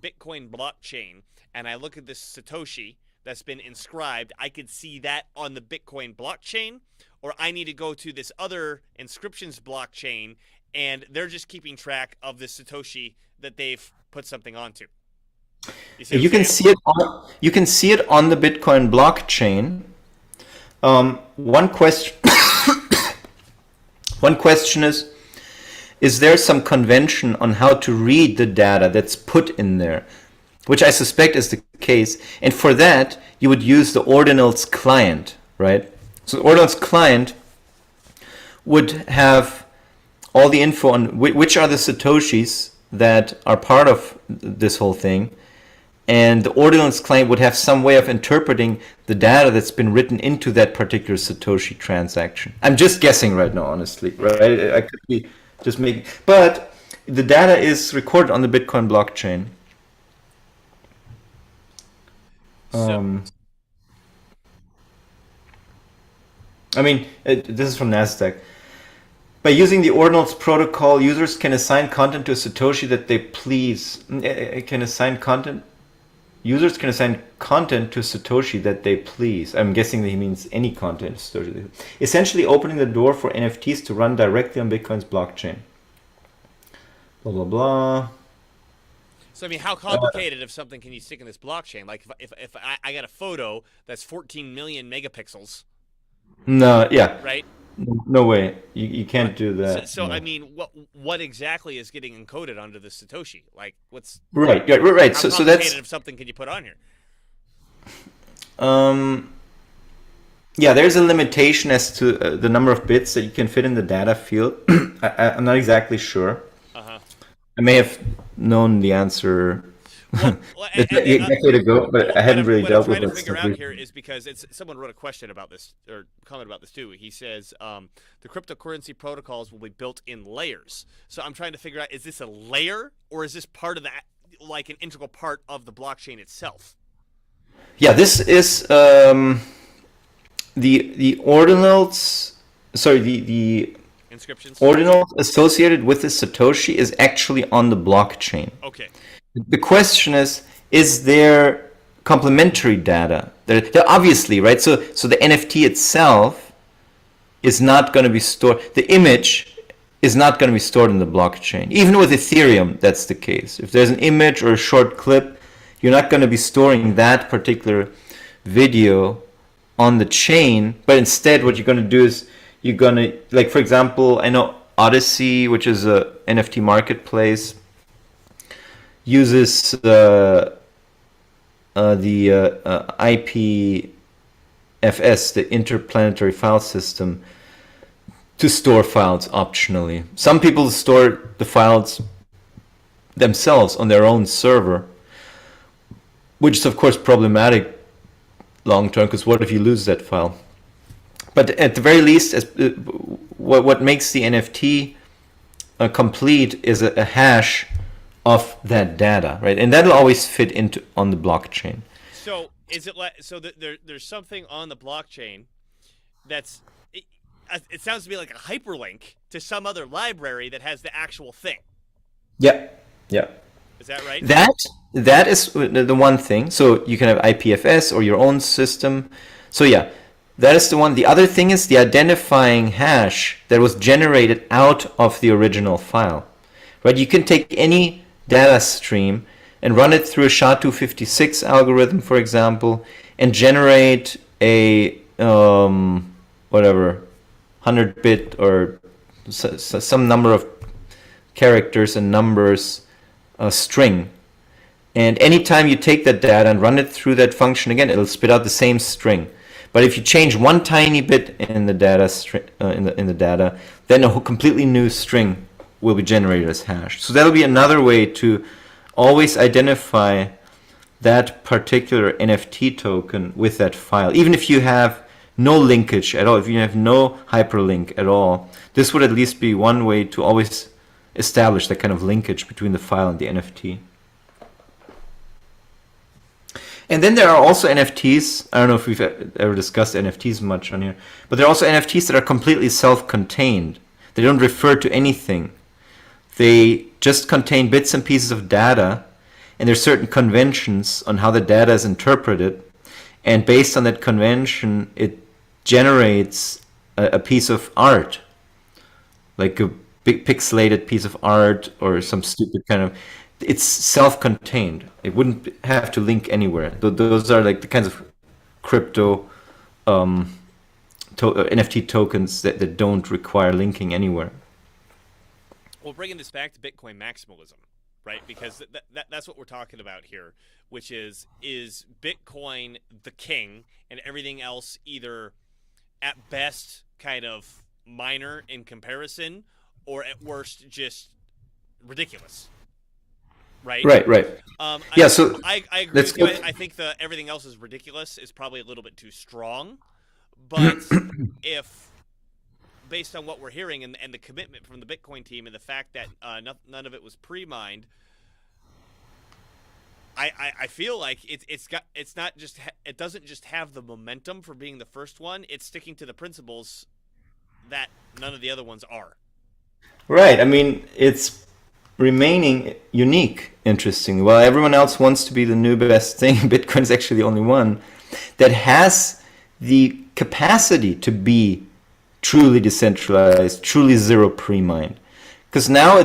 Bitcoin blockchain and I look at this Satoshi that's been inscribed, I could see that on the Bitcoin blockchain, or I need to go to this other inscriptions blockchain and they're just keeping track of the Satoshi that they've put something onto? You can see it on the Bitcoin blockchain. One question is there some convention on how to read the data that's put in there? Which I suspect is the case. And for that, you would use the ordinals client, right? So the ordinals client would have all the info on which are the Satoshis that are part of this whole thing. And the ordinals client would have some way of interpreting the data that's been written into that particular Satoshi transaction. I'm just guessing right now, honestly, right? I could be just making... But the data is recorded on the Bitcoin blockchain. This is from NASDAQ. By using the ordinals protocol, users can assign content to a Satoshi that they please. Users can assign content to Satoshi that they please. I'm guessing that he means any content. Satoshi. Essentially opening the door for NFTs to run directly on Bitcoin's blockchain. Blah, blah, blah. So, how complicated of something can you stick in this blockchain? Like, if I got a photo that's 14 million megapixels. No, yeah. Right? No way. You can't do that. So no. What exactly is getting encoded onto the Satoshi? Like, what's... Right. How So that's... of something can you put on here? Yeah, there's a limitation as to the number of bits that you can fit in the data field. I'm not exactly sure. Uh-huh. I may have known the answer Well, a decade ago, but I hadn't really what I'm dealt with trying to it. figure out here is because someone wrote a question about this or comment about this too. He says the cryptocurrency protocols will be built in layers. So I'm trying to figure out, is this a layer or is this part of that, like an integral part of the blockchain itself? Yeah, this is the ordinals. Sorry, the Inscriptions. ordinal associated with the Satoshi is actually on the blockchain. Okay. The question is there complementary data? There obviously, right? So the NFT itself is not going to be stored. The image is not going to be stored in the blockchain. Even with Ethereum, that's the case. If there's an image or a short clip, you're not going to be storing that particular video on the chain, but instead what you're going to do is you're going to, like, for example, I know Odyssey, which is a NFT marketplace, uses the IPFS, the Interplanetary File System, to store files optionally. Some people store the files themselves on their own server, which is of course problematic long term, because what if you lose that file? But at the very least, what makes the NFT complete is a hash of that data, right? And that'll always fit into on the blockchain. So is it like there's something on the blockchain that's it sounds to me like a hyperlink to some other library that has the actual thing. Yeah, yeah. Is that right? That is the one thing. So you can have IPFS or your own system. So yeah, that is the one. The other thing is the identifying hash that was generated out of the original file, right? You can take any data stream and run it through a SHA-256 algorithm, for example, and generate a whatever 100-bit or some number of characters and numbers string. And anytime you take that data and run it through that function again, it'll spit out the same string. But if you change one tiny bit in the data in the data, then a completely new string will be generated as hash. So that'll be another way to always identify that particular NFT token with that file. Even if you have no linkage at all, if you have no hyperlink at all, this would at least be one way to always establish that kind of linkage between the file and the NFT. And then there are also NFTs. I don't know if we've ever discussed NFTs much on here, but there are also NFTs that are completely self-contained. They don't refer to anything. They just contain bits and pieces of data, and there's certain conventions on how the data is interpreted, and based on that convention, it generates a piece of art, like a big pixelated piece of art or some stupid kind of. It's self-contained. It wouldn't have to link anywhere. Those are like the kinds of crypto NFT tokens that don't require linking anywhere. Well, bringing this back to Bitcoin maximalism, right? Because that's what we're talking about here, which is Bitcoin the king and everything else either at best kind of minor in comparison or at worst just ridiculous. Right. Yeah. So I agree with you. I think the everything else is ridiculous is probably a little bit too strong, but if based on what we're hearing and the commitment from the Bitcoin team and the fact that none of it was pre-mined, I feel like it doesn't just have the momentum for being the first one. It's sticking to the principles that none of the other ones are. Right. I mean, it's remaining unique, interestingly. While everyone else wants to be the new best thing, Bitcoin is actually the only one that has the capacity to be truly decentralized, truly zero pre-mined. Because now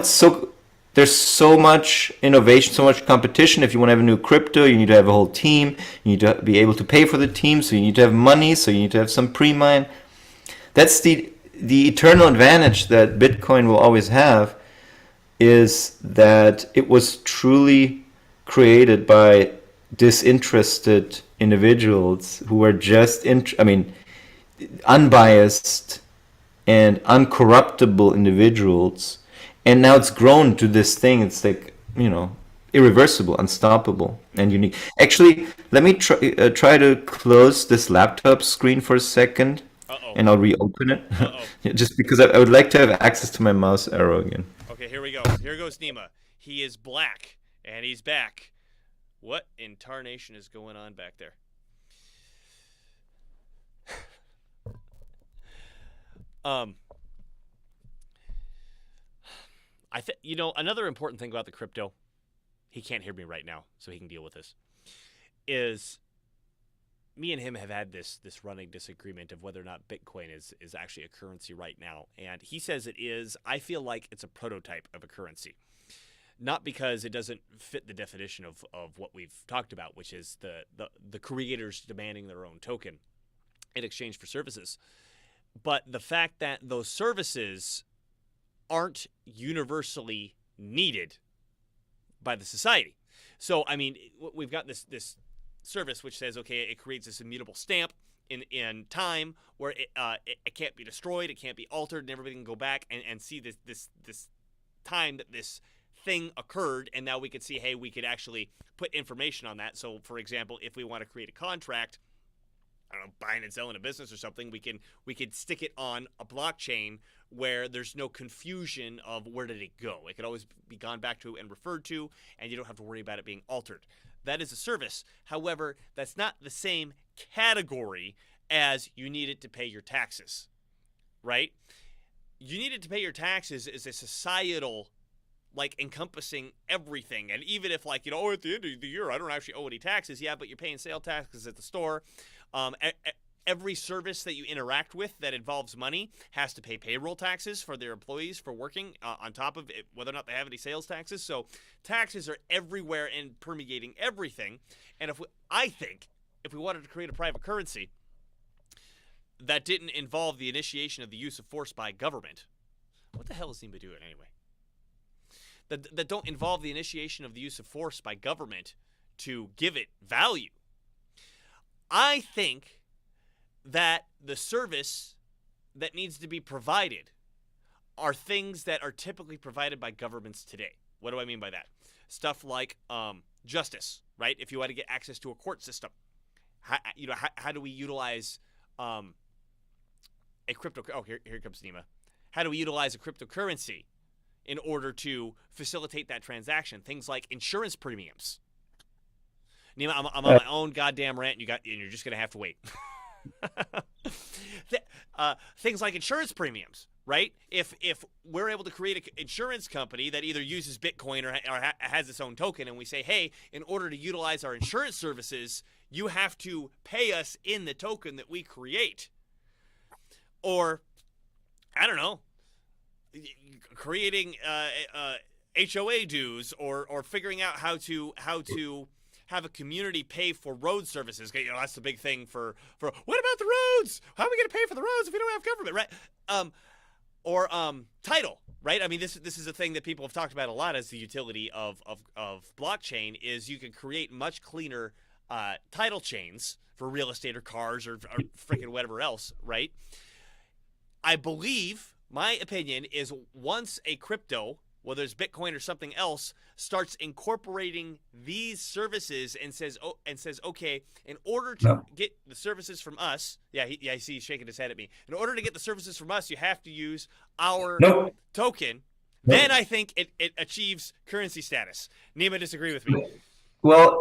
there's so much innovation, so much competition. If you want to have a new crypto, you need to have a whole team. You need to be able to pay for the team, so you need to have money, so you need to have some pre-mine. That's the eternal advantage that Bitcoin will always have, is that it was truly created by disinterested individuals who were just unbiased and uncorruptible individuals, and now it's grown to this thing. It's like, irreversible, unstoppable, and unique. Actually, let me try to close this laptop screen for a second, Uh-oh. and I'll reopen it. Uh-oh. Just because I would like to have access to my mouse arrow again. Okay, here we go. Here goes Nima. He is black, and he's back. What in tarnation is going on back there? Another important thing about the crypto, he can't hear me right now, so he can deal with this, is me and him have had this running disagreement of whether or not Bitcoin is actually a currency right now. And he says it is. I feel like it's a prototype of a currency. Not because it doesn't fit the definition of what we've talked about, which is the creators demanding their own token in exchange for services. But the fact that those services aren't universally needed by the society. So, I mean, we've got this service which says, okay, it creates this immutable stamp in time where it can't be destroyed, it can't be altered, and everybody can go back and see this time that this thing occurred, and now we could see, hey, we could actually put information on that. So, for example, if we want to create a contract, I don't know, buying and selling a business or something, we could stick it on a blockchain where there's no confusion of where did it go. It could always be gone back to and referred to, and you don't have to worry about it being altered. That is a service. However, that's not the same category as you need it to pay your taxes, right? You need it to pay your taxes is a societal, like, encompassing everything. And even if, like, at the end of the year, I don't actually owe any taxes. Yeah, but you're paying sale taxes at the store. Every service that you interact with that involves money has to pay payroll taxes for their employees for working on top of it, whether or not they have any sales taxes. So taxes are everywhere and permeating everything. And I think if we wanted to create a private currency that didn't involve the initiation of the use of force by government, what the hell is Nima doing anyway? That don't involve the initiation of the use of force by government to give it value. I think that the service that needs to be provided are things that are typically provided by governments today. What do I mean by that? Stuff like justice, right? If you want to get access to a court system, how do we utilize a crypto? Oh, here comes Nima. How do we utilize a cryptocurrency in order to facilitate that transaction? Things like insurance premiums. Nima, I'm on my own goddamn rant. And you're just gonna have to wait. Things like insurance premiums, right? If we're able to create an insurance company that either uses Bitcoin or has its own token, and we say, hey, in order to utilize our insurance services, you have to pay us in the token that we create. Or, I don't know, creating HOA dues or figuring out how to have a community pay for road services. That's the big thing for what about the roads? How are we going to pay for the roads if we don't have government, right? Or title, right? I mean, this is a thing that people have talked about a lot as the utility of blockchain is you can create much cleaner title chains for real estate or cars or freaking whatever else, right? I believe, my opinion is once a crypto, whether it's Bitcoin or something else, starts incorporating these services and says, okay, in order to get the services from us, I see he's shaking his head at me. In order to get the services from us, you have to use our token. Then I think it achieves currency status. Nima, disagree with me. Well,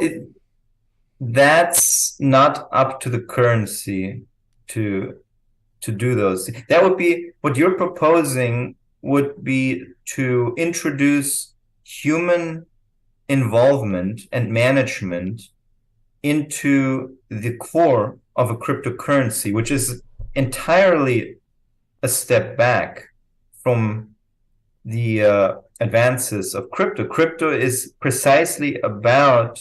that's not up to the currency to do those. That would be what you're proposing would be to introduce human involvement and management into the core of a cryptocurrency, which is entirely a step back from the advances of crypto. Crypto is precisely about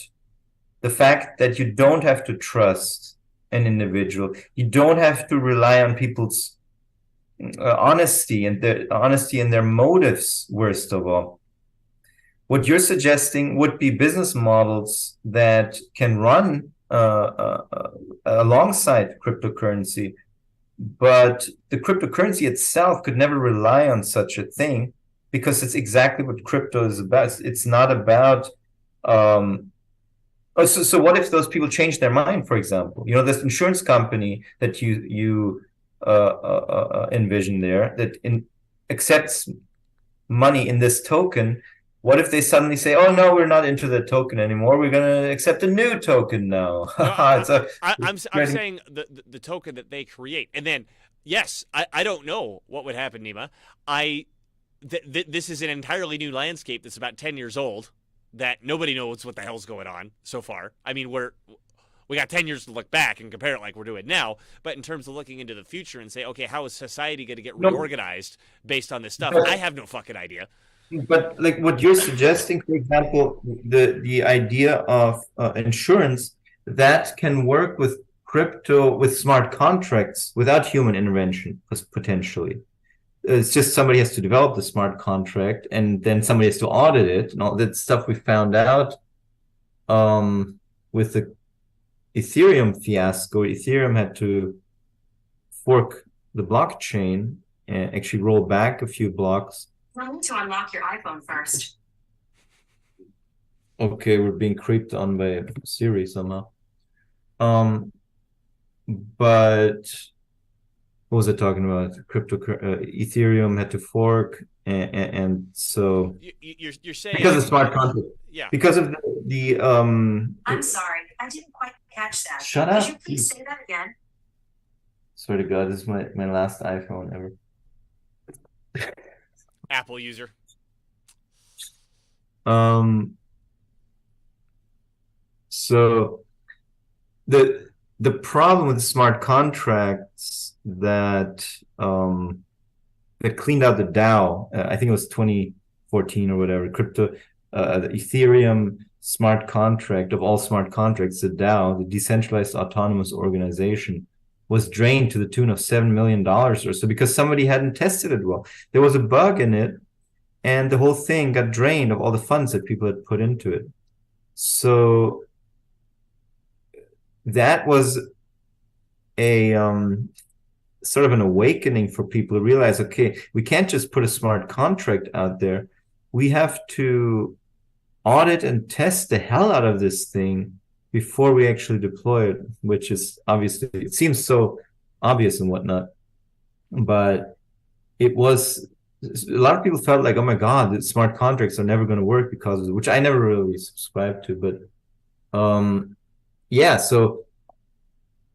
the fact that you don't have to trust an individual. You don't have to rely on people's honesty and their motives, worst of all. What you're suggesting would be business models that can run alongside cryptocurrency, but the cryptocurrency itself could never rely on such a thing because it's exactly what crypto is about. It's not about so what if those people change their mind, for example? You know, this insurance company that you envision there that accepts money in this token. What if they suddenly say, "Oh no, we're not into the token anymore. We're going to accept a new token now." No, I'm creating- saying the token that they create, and then yes, I don't know what would happen, Nima. This is an entirely new landscape that's about 10 years old that nobody knows what the hell's going on so far. I mean, we got 10 years to look back and compare it like we're doing now, but in terms of looking into the future and say, okay, how is society going to get reorganized based on this stuff? I have no fucking idea. But like what you're suggesting, for example, the idea of insurance that can work with crypto with smart contracts without human intervention, potentially. It's just somebody has to develop the smart contract, and then somebody has to audit it, and all that stuff we found out with the Ethereum fiasco. Ethereum had to fork the blockchain and actually roll back a few blocks. Remember to unlock your iPhone first. Okay, we're being creeped on by Siri somehow. But what was I talking about? Ethereum had to fork, and so You're saying because of smart contract, yeah, because of the I'm sorry, I didn't quite catch that. Shut Could up. you please say that again? Swear to God, this is my last iPhone ever. Apple user. So the problem with smart contracts that cleaned out the DAO, I think it was 2014 or whatever, the Ethereum smart contract of all smart contracts, the DAO, the decentralized autonomous organization, was drained to the tune of $7 million or so because somebody hadn't tested it well. There was a bug in it, and the whole thing got drained of all the funds that people had put into it. So that was a sort of an awakening for people to realize, okay, we can't just put a smart contract out there. We have to audit and test the hell out of this thing before we actually deploy it, which is obviously, it seems so obvious and whatnot, but it was, a lot of people felt like, oh my God, the smart contracts are never going to work because of it, which I never really subscribed to, but yeah, so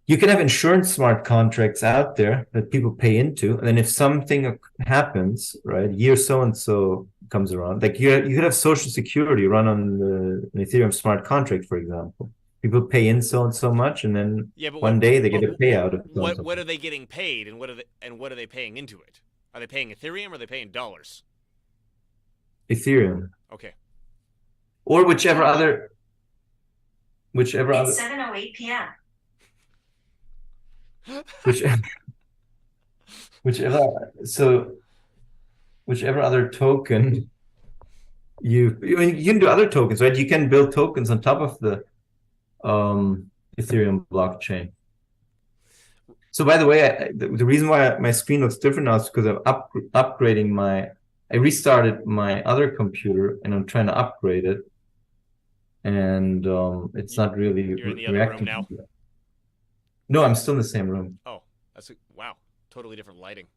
you can have insurance smart contracts out there that people pay into, and then if something happens, right, year so-and-so comes around, like you could have Social Security run on an Ethereum smart contract, for example. People pay in so and so much, and then one day they get a payout of what are they getting paid, and what are they paying into it? Are they paying Ethereum or are they paying dollars? Ethereum. Okay. Or whichever other. It's 7:08 p.m. Whichever other token you can do other tokens, right? You can build tokens on top of the Ethereum blockchain. So by the way, the reason why my screen looks different now is because I'm upgrading I restarted my other computer and I'm trying to upgrade it, and it's not really You're in the other room now? No, I'm still in the same room. Oh, wow, totally different lighting.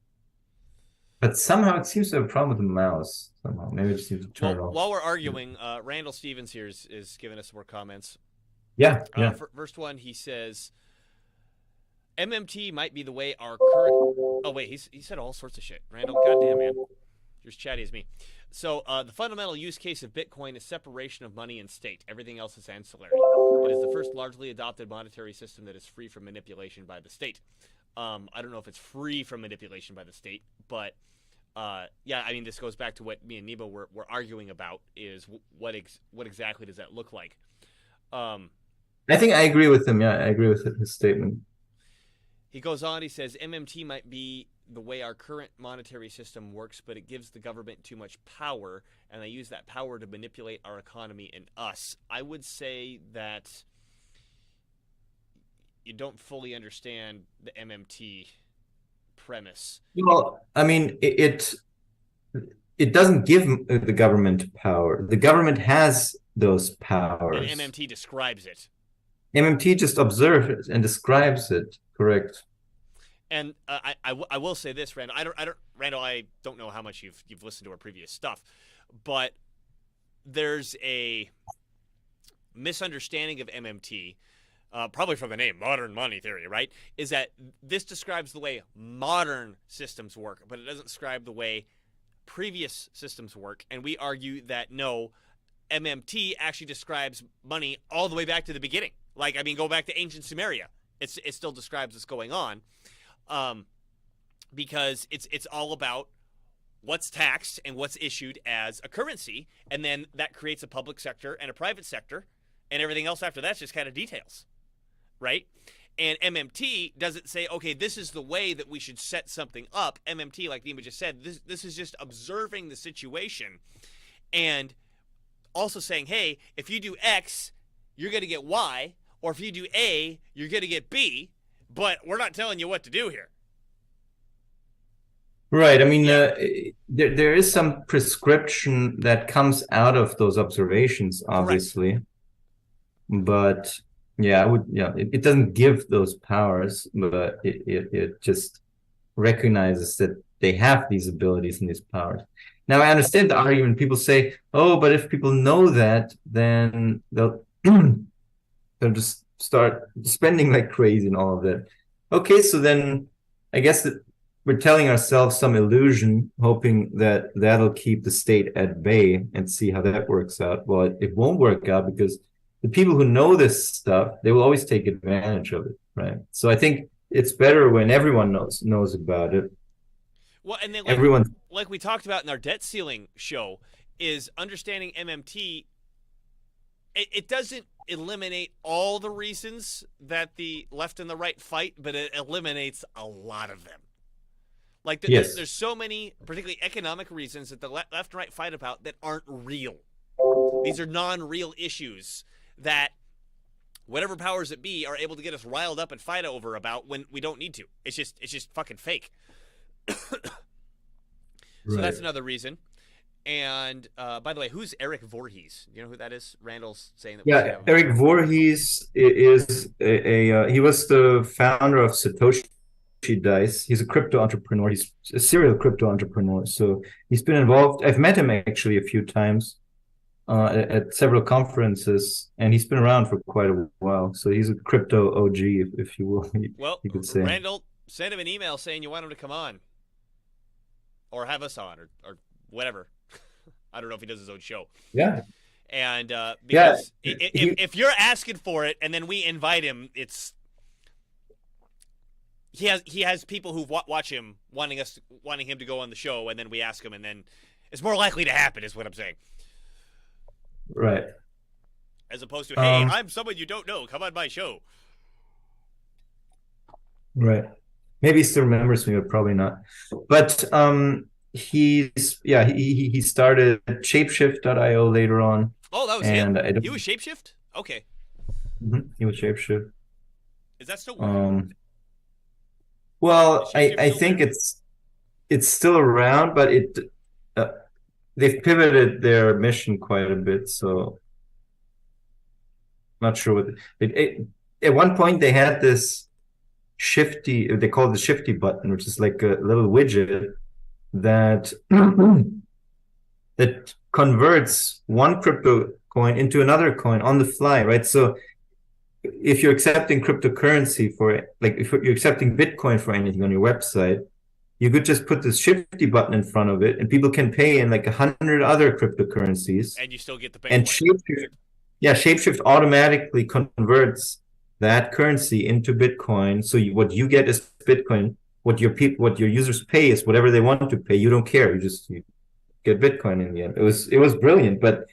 But somehow it seems to have a problem with the mouse. Somehow, maybe I just need to turn it off. While we're arguing, Randall Stevens here is giving us some more comments. Yeah. First one, he says, MMT might be the way our current... Oh, wait, he said all sorts of shit. Randall, goddamn, man. You're as chatty as me. So, the fundamental use case of Bitcoin is separation of money and state. Everything else is ancillary. It is the first largely adopted monetary system that is free from manipulation by the state. I don't know if it's free from manipulation by the state, but... yeah, I mean, this goes back to what me and Nima were arguing about, is what exactly does that look like? I think I agree with him. Yeah, I agree with his statement. He goes on, he says, MMT might be the way our current monetary system works, but it gives the government too much power, and they use that power to manipulate our economy and us. I would say that you don't fully understand the MMT premise. Well, I mean, it doesn't give the government power. The government has those powers. And MMT describes it. MMT just observes it and describes it. Correct. And I will say this, Randall. Randall, I don't know how much you've listened to our previous stuff, but there's a misunderstanding of MMT, probably from the name modern money theory, right? Is that this describes the way modern systems work, but it doesn't describe the way previous systems work. And we argue that no, MMT actually describes money all the way back to the beginning. Like, I mean, go back to ancient Sumeria. It still describes what's going on, because it's all about what's taxed and what's issued as a currency, and then that creates a public sector and a private sector, and everything else after that's just kind of details, right? And MMT doesn't say, okay, this is the way that we should set something up. MMT, like Nima just said, this is just observing the situation and also saying, hey, if you do X, you're going to get Y, or if you do A, you're going to get B, but we're not telling you what to do here. Right. I mean, there is some prescription that comes out of those observations, obviously. Correct. But yeah, it doesn't give those powers, but it just recognizes that they have these abilities and these powers. Now, I understand the argument. People say, oh, but if people know that, then they'll just start spending like crazy and all of that. Okay, so then I guess that we're telling ourselves some illusion, hoping that that'll keep the state at bay and see how that works out. Well, it won't work out because the people who know this stuff, they will always take advantage of it, right? So I think it's better when everyone knows about it. Well, and then like we talked about in our debt ceiling show, is understanding MMT. It doesn't eliminate all the reasons that the left and the right fight, but it eliminates a lot of them. Like there's so many, particularly economic reasons that the left and right fight about that aren't real. These are non-real issues that whatever powers that be are able to get us riled up and fight over about when we don't need to. It's just fucking fake. So that's another reason. And by the way, who's Eric Voorhees? Do you know who that is? Randall's saying that. Yeah, Eric Voorhees is he was the founder of Satoshi Dice. He's a crypto entrepreneur. He's a serial crypto entrepreneur. So he's been involved. I've met him actually a few times at several conferences, and he's been around for quite a while. So he's a crypto OG, if you will. Well, you could say. Randall, send him an email saying you want him to come on, or have us on, or whatever. I don't know if he does his own show. Yeah. And because if you're asking for it and then we invite him, he has people who watch him wanting him to go on the show, and then we ask him, and then it's more likely to happen, is what I'm saying. Right. As opposed to, hey, I'm someone you don't know, come on my show. Right. Maybe he still remembers me, but probably not. But he started Shapeshift.io later on. Oh, that was him. He was Shapeshift? Okay. He was Shapeshift. Is that still working? Well, I think it's still around, but they've pivoted their mission quite a bit, so not sure what at one point they had this they call it the shifty button, which is like a little widget that that converts one crypto coin into another coin on the fly, right? So if you're accepting cryptocurrency if you're accepting Bitcoin for anything on your website, you could just put this shifty button in front of it, and people can pay in like 100 other cryptocurrencies, and you still get the pay. And Shapeshift automatically converts that currency into Bitcoin. So what you get is Bitcoin. What your users pay is whatever they want to pay. You don't care. You get Bitcoin in the end. It was brilliant, but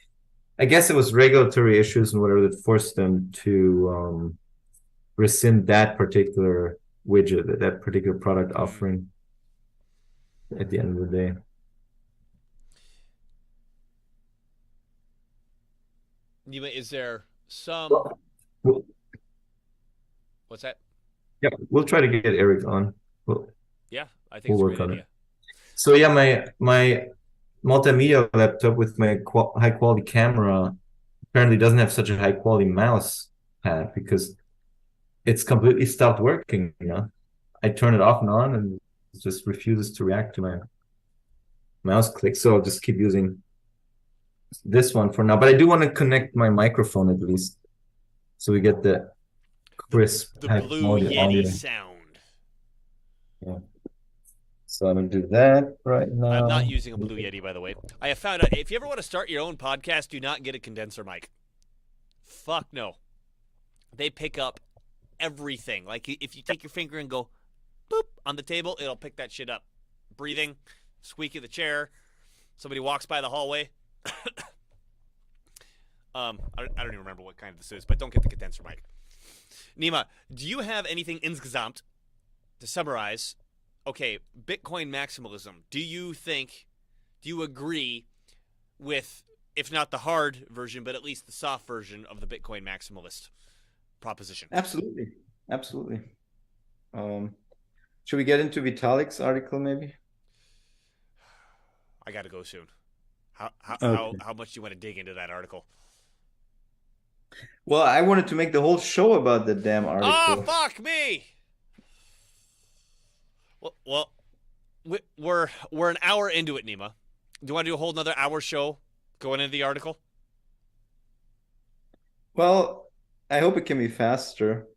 I guess it was regulatory issues and whatever that forced them to rescind that particular widget, that particular product offering at the end of the day. Nima, is there some... What's that? Yeah, we'll try to get Eric on. Yeah, I think We'll it's a work great on idea. it. So yeah, my multimedia laptop with my high quality camera apparently doesn't have such a high quality mouse pad because it's completely stopped working. I turn it off and on, and it just refuses to react to my mouse click. So I'll just keep using this one for now. But I do want to connect my microphone at least, so we get the crisp, The high Blue quality Yeti audio. sound. Yeah. So I'm gonna do that right now. I'm not using a Blue Yeti, by the way. I have found out if you ever want to start your own podcast, do not get a condenser mic. Fuck no. They pick up everything. Like if you take your finger and go boop on the table, it'll pick that shit up. Breathing, squeak of the chair, somebody walks by the hallway. I don't even remember what kind this is, but don't get the condenser mic. Nima, do you have anything insgesamt to summarize? Okay, Bitcoin maximalism. Do you agree with, if not the hard version, but at least the soft version of the Bitcoin maximalist proposition? Absolutely. Should we get into Vitalik's article maybe? I got to go soon. How much do you want to dig into that article? Well, I wanted to make the whole show about the damn article. Oh, fuck me! Well, we're an hour into it, Nima. Do you want to do a whole another hour show going into the article? Well, I hope it can be faster.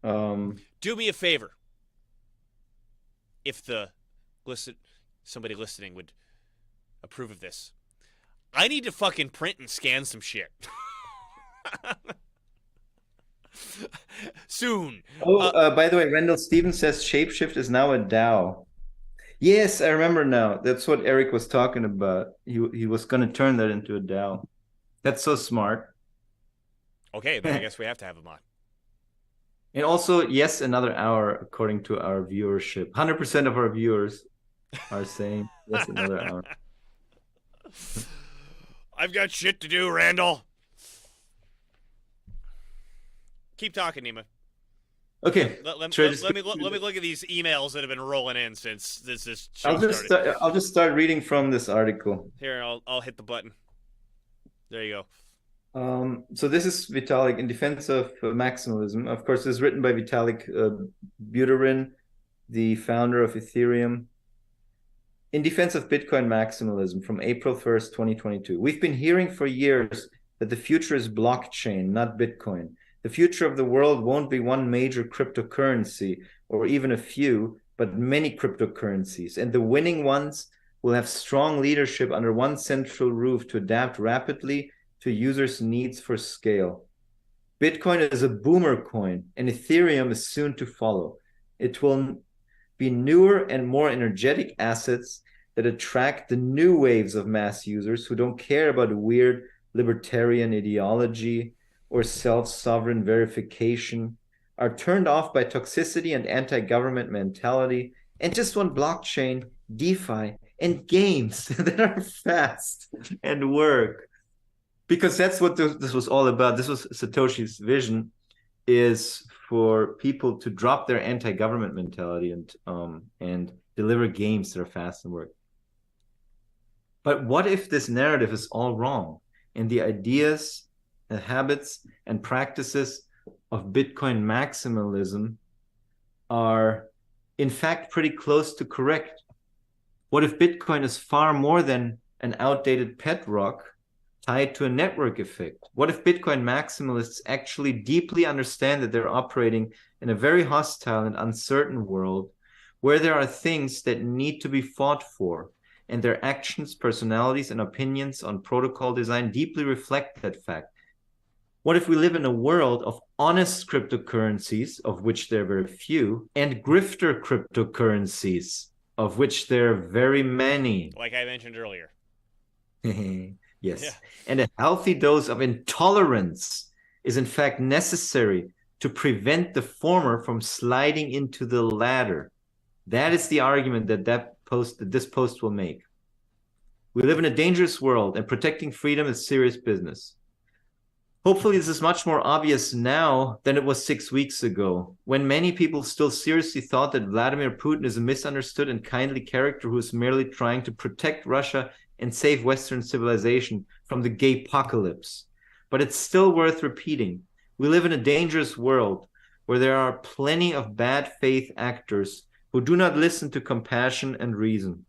Do me a favor. If somebody listening would approve of this, I need to fucking print and scan some shit. Soon. By the way, Randall Stevens says Shapeshift is now a DAO. Yes, I remember now. That's what Eric was talking about. He was going to turn that into a DAO. That's so smart. Okay, then I guess we have to have him on. And also, yes, another hour according to our viewership. 100% of our viewers are saying yes, another hour. I've got shit to do, Randall. Keep talking, Nima. Okay. Let me look at these emails that have been rolling in since this show started. I'll just start reading from this article. Here, I'll hit the button. There you go. So this is Vitalik in defense of maximalism. Of course, this is written by Vitalik Buterin, the founder of Ethereum. In defense of Bitcoin maximalism from April 1st, 2022. We've been hearing for years that the future is blockchain, not Bitcoin. The future of the world won't be one major cryptocurrency or even a few, but many cryptocurrencies. And the winning ones will have strong leadership under one central roof to adapt rapidly to users' needs for scale. Bitcoin is a boomer coin, and Ethereum is soon to follow. It will be newer and more energetic assets that attract the new waves of mass users who don't care about a weird libertarian ideology or self-sovereign verification, are turned off by toxicity and anti-government mentality, and just want blockchain, DeFi, and games that are fast and work. Because that's what this was all about. This was Satoshi's vision, is for people to drop their anti-government mentality and deliver games that are fast and work. But what if this narrative is all wrong and the ideas, the habits, and practices of Bitcoin maximalism are in fact pretty close to correct? What if Bitcoin is far more than an outdated pet rock tied to a network effect? What if Bitcoin maximalists actually deeply understand that they're operating in a very hostile and uncertain world where there are things that need to be fought for, and their actions, personalities, and opinions on protocol design deeply reflect that fact? What if we live in a world of honest cryptocurrencies, of which there are very few, and grifter cryptocurrencies, of which there are very many? Like I mentioned earlier. Yes. Yeah. And a healthy dose of intolerance is in fact necessary to prevent the former from sliding into the latter. That is the argument that this post will make. We live in a dangerous world, and protecting freedom is serious business. Hopefully, this is much more obvious now than it was 6 weeks ago, when many people still seriously thought that Vladimir Putin is a misunderstood and kindly character who is merely trying to protect Russia and save Western civilization from the gay-pocalypse. But it's still worth repeating. We live in a dangerous world where there are plenty of bad faith actors who do not listen to compassion and reason.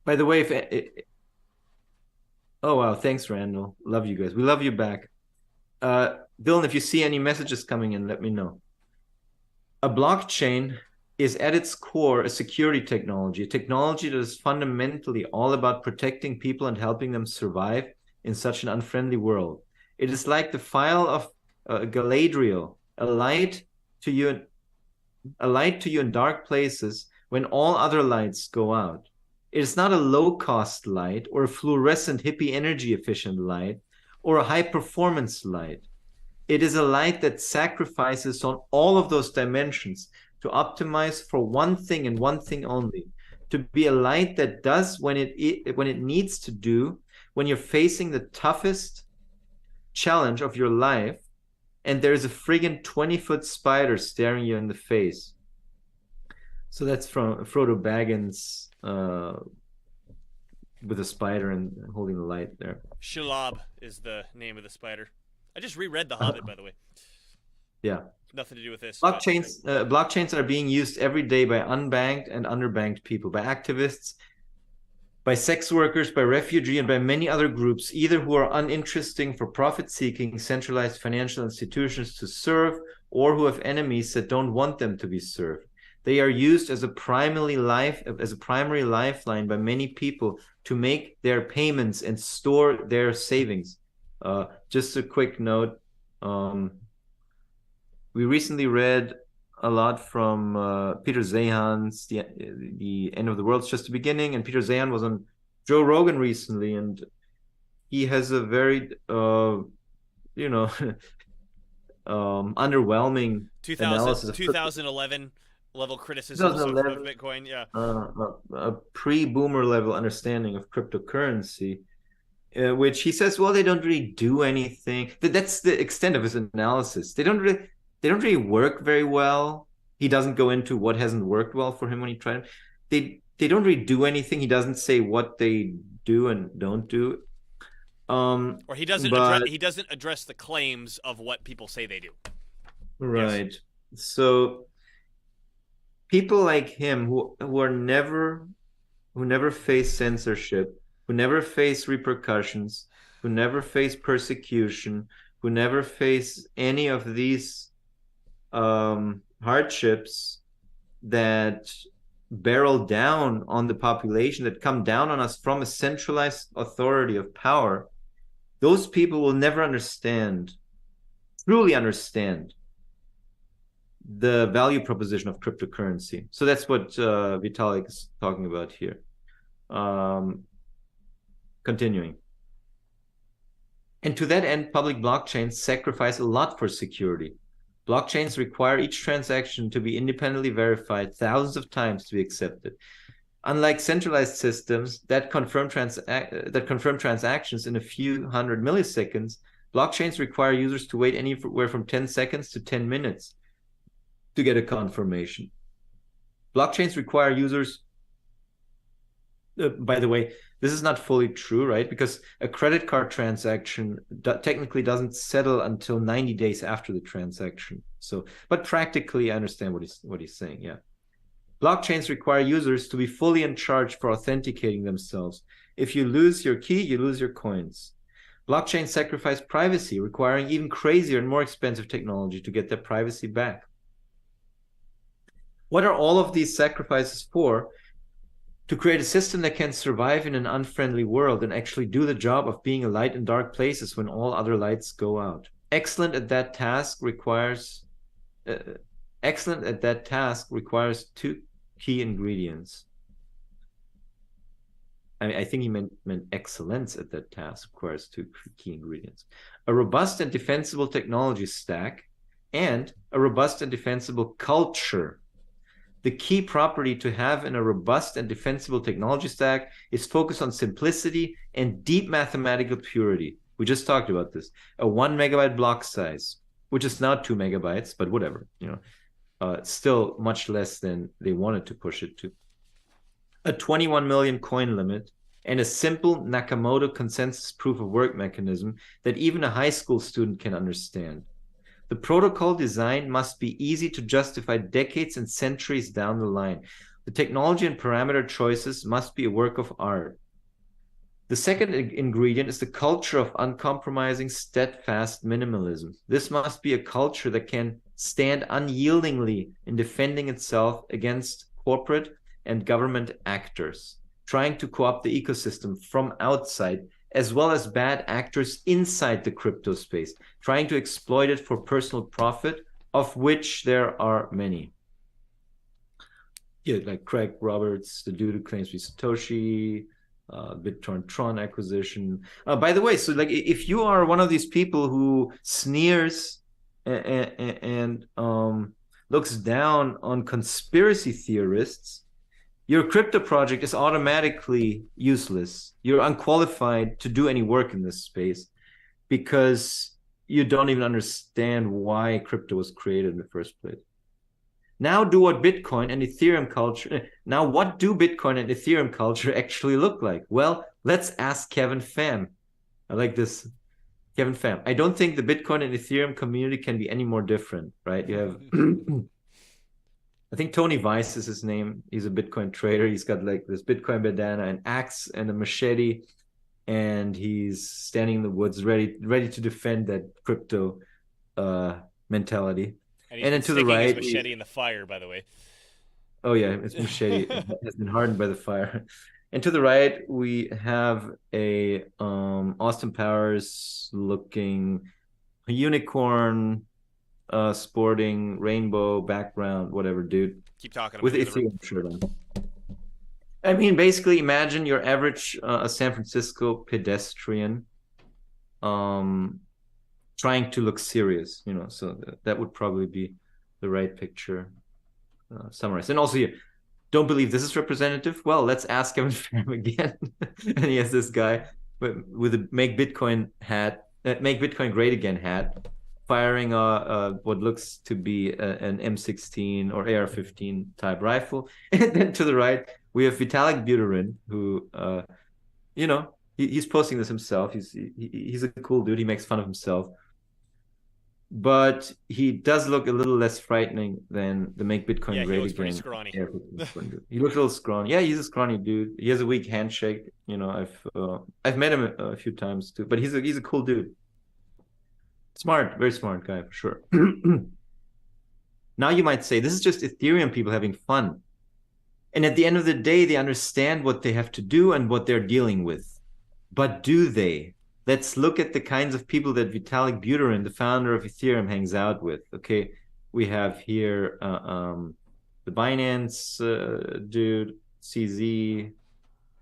By the way, oh, wow. Thanks, Randall. Love you guys. We love you back. Dylan, if you see any messages coming in, let me know. A blockchain is at its core a security technology, a technology that is fundamentally all about protecting people and helping them survive in such an unfriendly world. It is like the file of Galadriel, a light to you in dark places when all other lights go out. It is not a low-cost light or a fluorescent hippie energy-efficient light or a high-performance light. It is a light that sacrifices on all of those dimensions to optimize for one thing and one thing only, to be a light that does when it needs to do when you're facing the toughest challenge of your life and there's a friggin' 20-foot spider staring you in the face. So that's from Frodo Baggins with a spider and holding the light there. Shelob is the name of the spider. I just reread The Hobbit, by the way. Yeah. Nothing to do with this. Blockchains are being used every day by unbanked and underbanked people, by activists, by sex workers, by refugee, and by many other groups, either who are uninteresting for profit-seeking centralized financial institutions to serve, or who have enemies that don't want them to be served. They are used as a primary lifeline by many people to make their payments and store their savings. Just a quick note. We recently read a lot from Peter Zeihan's The End of the World's Just the Beginning, and Peter Zeihan was on Joe Rogan recently, and he has a very, underwhelming analysis of 2011 level criticism of Bitcoin, yeah. A pre-boomer level understanding of cryptocurrency, which he says, well, they don't really do anything. That's the extent of his analysis. They don't really work very well. He doesn't go into what hasn't worked well for him when he tried. They don't really do anything. He doesn't say what they do and don't do. Or he doesn't address the claims of what people say they do. Right. Yes. So people like him who never face censorship, who never face repercussions, who never face persecution, who never face any of these hardships that barrel down on the population, that come down on us from a centralized authority of power, those people will never truly understand the value proposition of cryptocurrency. So that's what Vitalik is talking about here. Continuing. And to that end, public blockchains sacrifice a lot for security. Blockchains require each transaction to be independently verified thousands of times to be accepted. Unlike centralized systems that confirm transactions in a few hundred milliseconds, blockchains require users to wait anywhere from 10 seconds to 10 minutes to get a confirmation. Blockchains require users, by the way, this is not fully true, right? Because a credit card transaction technically doesn't settle until 90 days after the transaction. So, but practically, I understand what he's saying. Yeah, blockchains require users to be fully in charge for authenticating themselves. If you lose your key, you lose your coins. Blockchains sacrifice privacy, requiring even crazier and more expensive technology to get their privacy back. What are all of these sacrifices for? To create a system that can survive in an unfriendly world and actually do the job of being a light in dark places when all other lights go out. Excellent at that task requires two key ingredients. I think he meant excellence at that task requires two key ingredients. A robust and defensible technology stack and a robust and defensible culture. The key property to have in a robust and defensible technology stack is focus on simplicity and deep mathematical purity. We just talked about this. A 1 megabyte block size, which is now 2 megabytes, but whatever, still much less than they wanted to push it to. A 21 million coin limit, and a simple Nakamoto consensus proof of work mechanism that even a high school student can understand. The protocol design must be easy to justify decades and centuries down the line. The technology and parameter choices must be a work of art. The second ingredient is the culture of uncompromising, steadfast minimalism. This must be a culture that can stand unyieldingly in defending itself against corporate and government actors, trying to co-opt the ecosystem from outside, as well as bad actors inside the crypto space, trying to exploit it for personal profit, of which there are many. Yeah, like Craig Roberts, the dude who claims to be Satoshi, BitTorrent Tron acquisition. By the way, so like if you are one of these people who sneers and looks down on conspiracy theorists, your crypto project is automatically useless. You're unqualified to do any work in this space because you don't even understand why crypto was created in the first place. Now do what Bitcoin and Ethereum culture, now what do Bitcoin and Ethereum culture actually look like? Well, let's ask Kevin Pham. I like this. Kevin Pham. I don't think the Bitcoin and Ethereum community can be any more different, right? You have I think Tony Weiss is his name. He's a Bitcoin trader. He's got like this Bitcoin bandana, an axe, and a machete, and he's standing in the woods, ready to defend that crypto mentality. And then to the right, his machete in the fire, by the way. Oh yeah, it's machete. It has been hardened by the fire. And to the right, we have a Austin Powers looking unicorn, sporting rainbow background, whatever, dude. Keep talking. With Ethereum shirt on. I mean, basically, imagine your average San Francisco pedestrian, trying to look serious, So that would probably be the right picture summarized. And also here, don't believe this is representative. Well, let's ask Kevin Pham again. And he has this guy with a Make Bitcoin Great Again hat, firing what looks to be an M16 or AR-15 type rifle. And then to the right, we have Vitalik Buterin, who, he's posting this himself. He's a cool dude. He makes fun of himself. But he does look a little less frightening than the Make Bitcoin Great Again. Yeah, he looks pretty scrawny. He looks a little scrawny. Yeah, he's a scrawny dude. He has a weak handshake. I've met him a few times too. But he's a cool dude. Smart, very smart guy for sure. Now you might say, this is just Ethereum people having fun. And at the end of the day, they understand what they have to do and what they're dealing with. But do they? Let's look at the kinds of people that Vitalik Buterin, the founder of Ethereum, hangs out with. Okay, we have here the Binance dude, CZ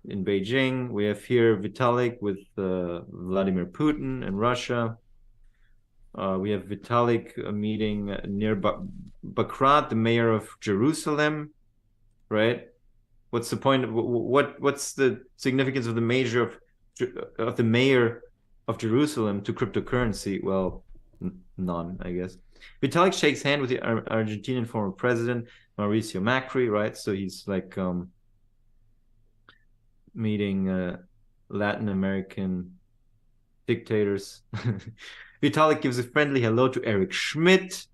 in Beijing. We have here Vitalik with Vladimir Putin in Russia. We have Vitalik meeting near Bakrat, the mayor of Jerusalem, right? What's the point? What's the significance of the mayor of Jerusalem to cryptocurrency? Well, none, I guess. Vitalik shakes hand with the Argentinian former president Mauricio Macri, right? So he's like meeting Latin American dictators. Vitalik gives a friendly hello to Eric Schmidt,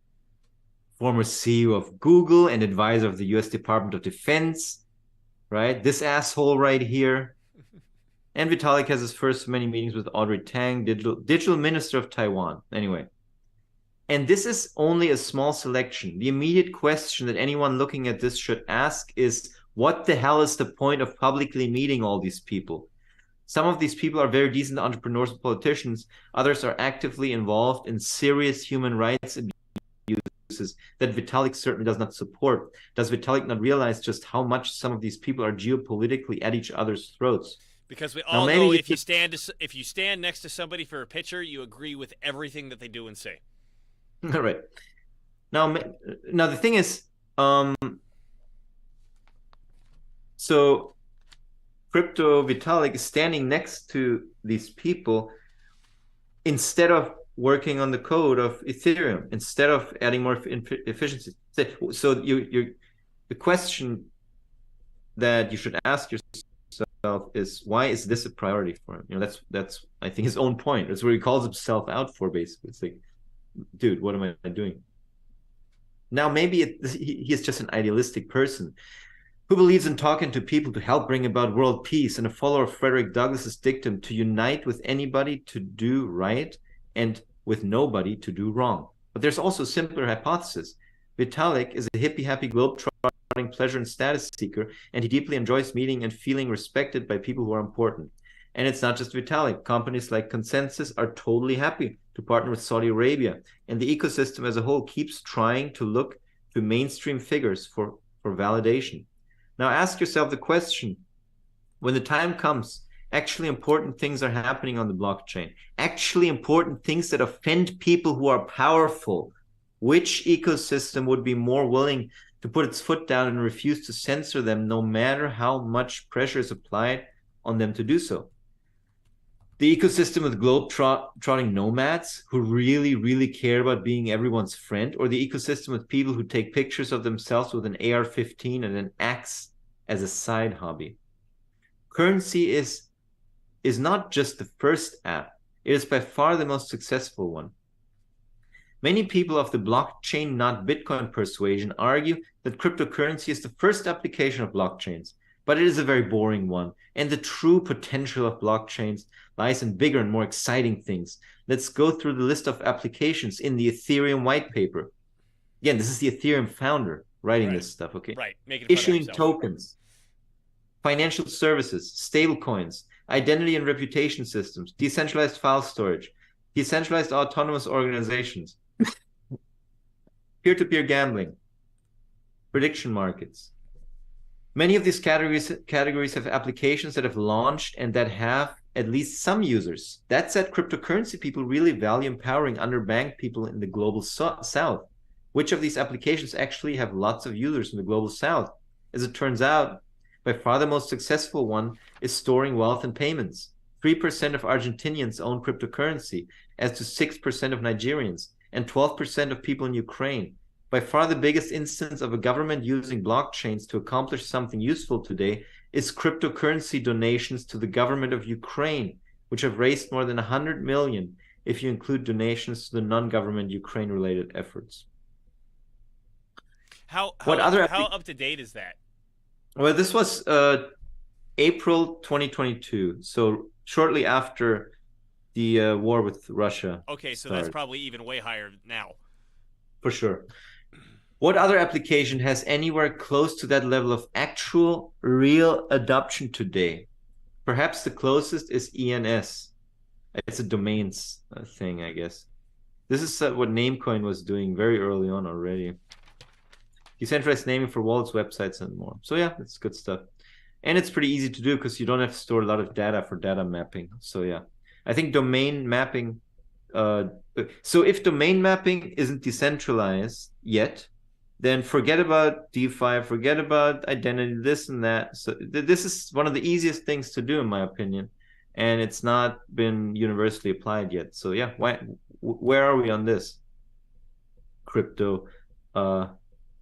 former CEO of Google and advisor of the US Department of Defense, right? This asshole right here. And Vitalik has his first of many meetings with Audrey Tang, digital minister of Taiwan. Anyway. And this is only a small selection. The immediate question that anyone looking at this should ask is, what the hell is the point of publicly meeting all these people? Some of these people are very decent entrepreneurs and politicians. Others are actively involved in serious human rights abuses that Vitalik certainly does not support. Does Vitalik not realize just how much some of these people are geopolitically at each other's throats? Because we all know if you stand next to somebody for a picture, you agree with everything that they do and say. All right. Now the thing is, so Crypto Vitalik is standing next to these people, instead of working on the code of Ethereum, instead of adding more efficiency. So the question that you should ask yourself is, why is this a priority for him? That's I think his own point. That's where he calls himself out for, basically. It's like, dude, what am I doing? Now, maybe he is just an idealistic person who believes in talking to people to help bring about world peace, and a follower of Frederick Douglass's dictum to unite with anybody to do right and with nobody to do wrong. But there's also a simpler hypothesis. Vitalik is a hippie, happy, globe-trotting pleasure and status seeker, and he deeply enjoys meeting and feeling respected by people who are important. And it's not just Vitalik. Companies like Consensus are totally happy to partner with Saudi Arabia, and the ecosystem as a whole keeps trying to look to mainstream figures for validation. Now ask yourself the question, when the time comes, actually important things are happening on the blockchain, actually important things that offend people who are powerful, which ecosystem would be more willing to put its foot down and refuse to censor them, no matter how much pressure is applied on them to do so? The ecosystem with globe-trotting nomads who really, really care about being everyone's friend, or the ecosystem with people who take pictures of themselves with an AR-15 and an axe as a side hobby? Currency is not just the first app. It is by far the most successful one. Many people of the blockchain, not Bitcoin persuasion argue that cryptocurrency is the first application of blockchains, but it is a very boring one. And the true potential of blockchains lies in bigger and more exciting things. Let's go through the list of applications in the Ethereum white paper. Again, this is the Ethereum founder writing this stuff, okay? Right. Issuing tokens, financial services, stablecoins, identity and reputation systems, decentralized file storage, decentralized autonomous organizations, peer-to-peer gambling, prediction markets. Many of these categories have applications that have launched and that have at least some users. That said, cryptocurrency people really value empowering underbanked people in the global south. Which of these applications actually have lots of users in the global south? As it turns out, by far the most successful one is storing wealth and payments. 3% of Argentinians own cryptocurrency, as do 6% of Nigerians, and 12% of people in Ukraine. By far the biggest instance of a government using blockchains to accomplish something useful today is cryptocurrency donations to the government of Ukraine, which have raised more than 100 million if you include donations to the non-government Ukraine-related efforts. How up to date is that? Well, this was April 2022, so shortly after the war with Russia. Okay, so started. That's probably even way higher now. For sure. What other application has anywhere close to that level of actual, real adoption today? Perhaps the closest is ENS. It's a domains thing, I guess. This is what Namecoin was doing very early on already. Decentralized naming for wallets, websites, and more. So yeah, it's good stuff. And it's pretty easy to do because you don't have to store a lot of data for data mapping. So yeah, I think domain mapping... so if domain mapping isn't decentralized yet, then forget about DeFi, forget about identity, this and that. So this is one of the easiest things to do, in my opinion, and it's not been universally applied yet. So yeah, where are we on this? Crypto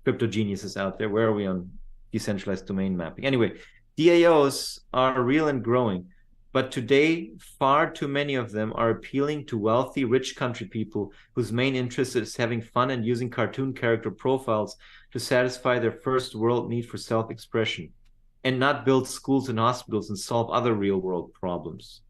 geniuses out there, where are we on decentralized domain mapping? Anyway, DAOs are real and growing. But today, far too many of them are appealing to wealthy, rich country people whose main interest is having fun and using cartoon character profiles to satisfy their first world need for self-expression, and not build schools and hospitals and solve other real-world problems.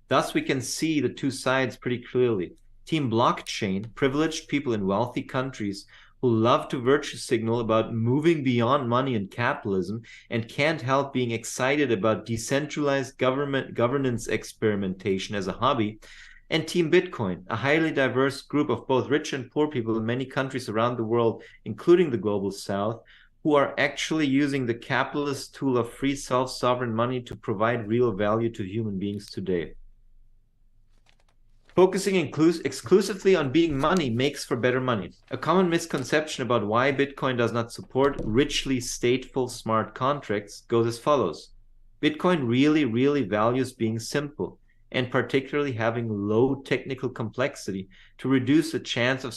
Thus, we can see the two sides pretty clearly. Team Blockchain, privileged people in wealthy countries who love to virtue signal about moving beyond money and capitalism and can't help being excited about decentralized governance experimentation as a hobby, and Team Bitcoin, a highly diverse group of both rich and poor people in many countries around the world, including the global south, who are actually using the capitalist tool of free self-sovereign money to provide real value to human beings today. Focusing exclusively on being money makes for better money. A common misconception about why Bitcoin does not support richly stateful smart contracts goes as follows. Bitcoin really, really values being simple, and particularly having low technical complexity to reduce the chance of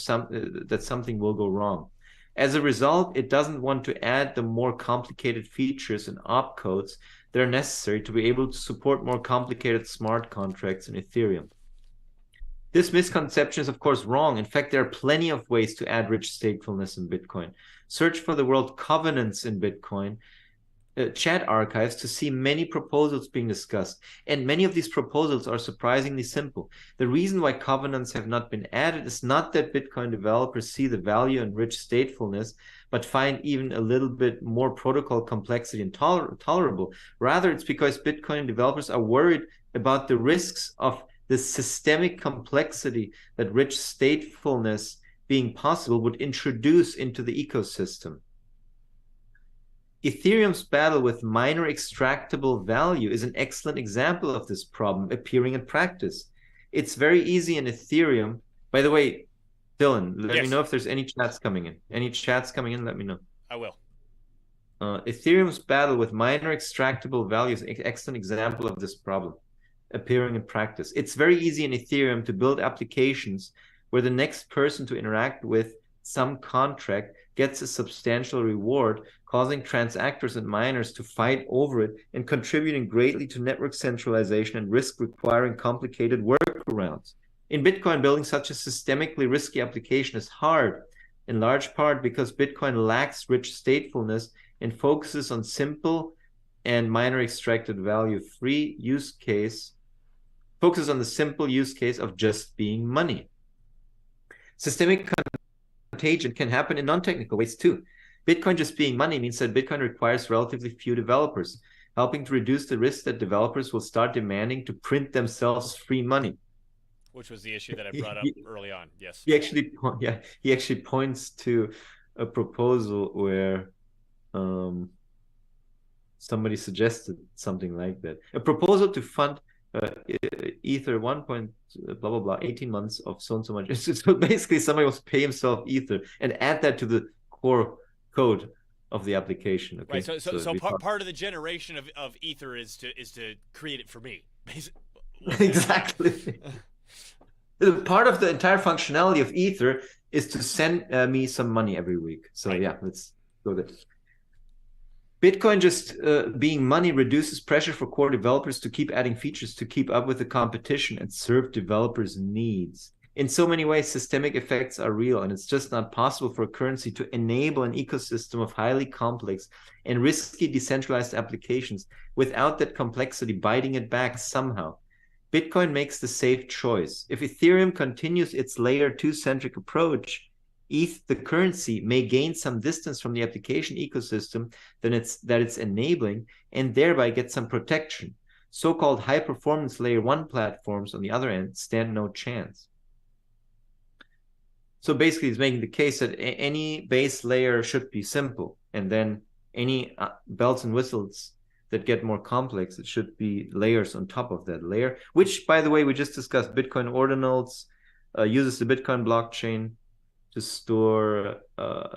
that something will go wrong. As a result, it doesn't want to add the more complicated features and opcodes that are necessary to be able to support more complicated smart contracts in Ethereum. This misconception is, of course, wrong. In fact, there are plenty of ways to add rich statefulness in Bitcoin. Search for the word covenants in Bitcoin chat archives to see many proposals being discussed. And many of these proposals are surprisingly simple. The reason why covenants have not been added is not that Bitcoin developers see the value in rich statefulness, but find even a little bit more protocol complexity intolerable. Rather, it's because Bitcoin developers are worried about the risks of the systemic complexity that rich statefulness being possible would introduce into the ecosystem. Ethereum's battle with minor extractable value is an excellent example of this problem appearing in practice. It's very easy in Ethereum. By the way, Dylan, let me know if there's any chats coming in. Any chats coming in, let me know. I will. Ethereum's battle with minor extractable value is an excellent example of this problem appearing in practice. It's very easy in Ethereum to build applications where the next person to interact with some contract gets a substantial reward, causing transactors and miners to fight over it and contributing greatly to network centralization and risk requiring complicated workarounds. In Bitcoin, building such a systemically risky application is hard, in large part because Bitcoin lacks rich statefulness and focuses on simple and minor extracted value free use case, focuses on the simple use case of just being money. Systemic contagion can happen in non-technical ways too. Bitcoin just being money means that Bitcoin requires relatively few developers, helping to reduce the risk that developers will start demanding to print themselves free money. Which was the issue that I brought up early on. Yes. He actually points to a proposal where somebody suggested something like that. A proposal to fund Ether 1. Blah blah blah 18 months of so and so much. So basically somebody will pay himself Ether and add that to the core code of the application. Okay? Right. So part of the generation of Ether is to create it for me. Exactly. Part of the entire functionality of Ether is to send me some money every week. So yeah, let's go there. Bitcoin just being money reduces pressure for core developers to keep adding features to keep up with the competition and serve developers' needs. In so many ways, systemic effects are real, and it's just not possible for a currency to enable an ecosystem of highly complex and risky decentralized applications without that complexity biting it back somehow. Bitcoin makes the safe choice. If Ethereum continues its layer 2-centric approach, ETH, the currency, may gain some distance from the application ecosystem that it's enabling and thereby get some protection. So-called high-performance layer 1 platforms, on the other end, stand no chance. So basically, it's making the case that any base layer should be simple, and then any bells and whistles that get more complex, it should be layers on top of that layer, which, by the way, we just discussed. Bitcoin ordinals uses the Bitcoin blockchain to store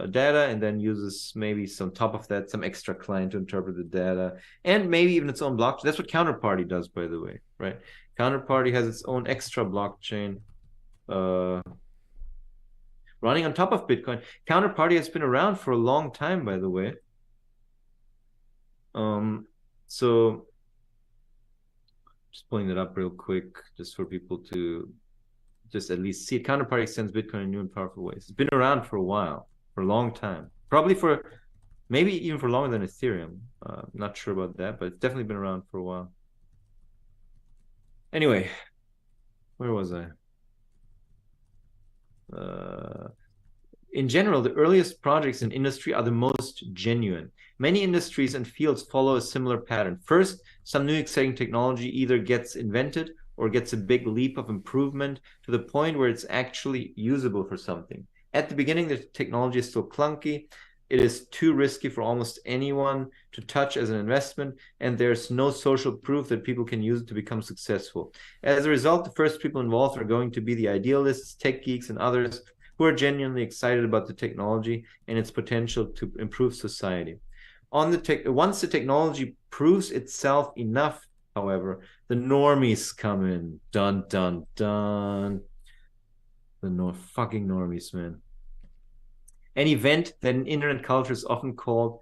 data, and then uses maybe some top of that, some extra client to interpret the data, and maybe even its own blockchain. That's what Counterparty does, by the way, right? Counterparty has its own extra blockchain running on top of Bitcoin. Counterparty has been around for a long time, by the way. So just pulling that up real quick, just for people to just at least see it. Counterparty extends Bitcoin in new and powerful ways. It's been around for a while, for a long time. Probably for, maybe even for longer than Ethereum. Not sure about that, but it's definitely been around for a while. Anyway, where was I? In general, the earliest projects in industry are the most genuine. Many industries and fields follow a similar pattern. First, some new exciting technology either gets invented or gets a big leap of improvement to the point where it's actually usable for something. At the beginning, the technology is still clunky. It is too risky for almost anyone to touch as an investment, and there's no social proof that people can use it to become successful. As a result, the first people involved are going to be the idealists, tech geeks, and others who are genuinely excited about the technology and its potential to improve society. Once the technology proves itself enough however, the normies come in. Dun, dun, dun. The fucking normies, man. An event that in internet culture is often called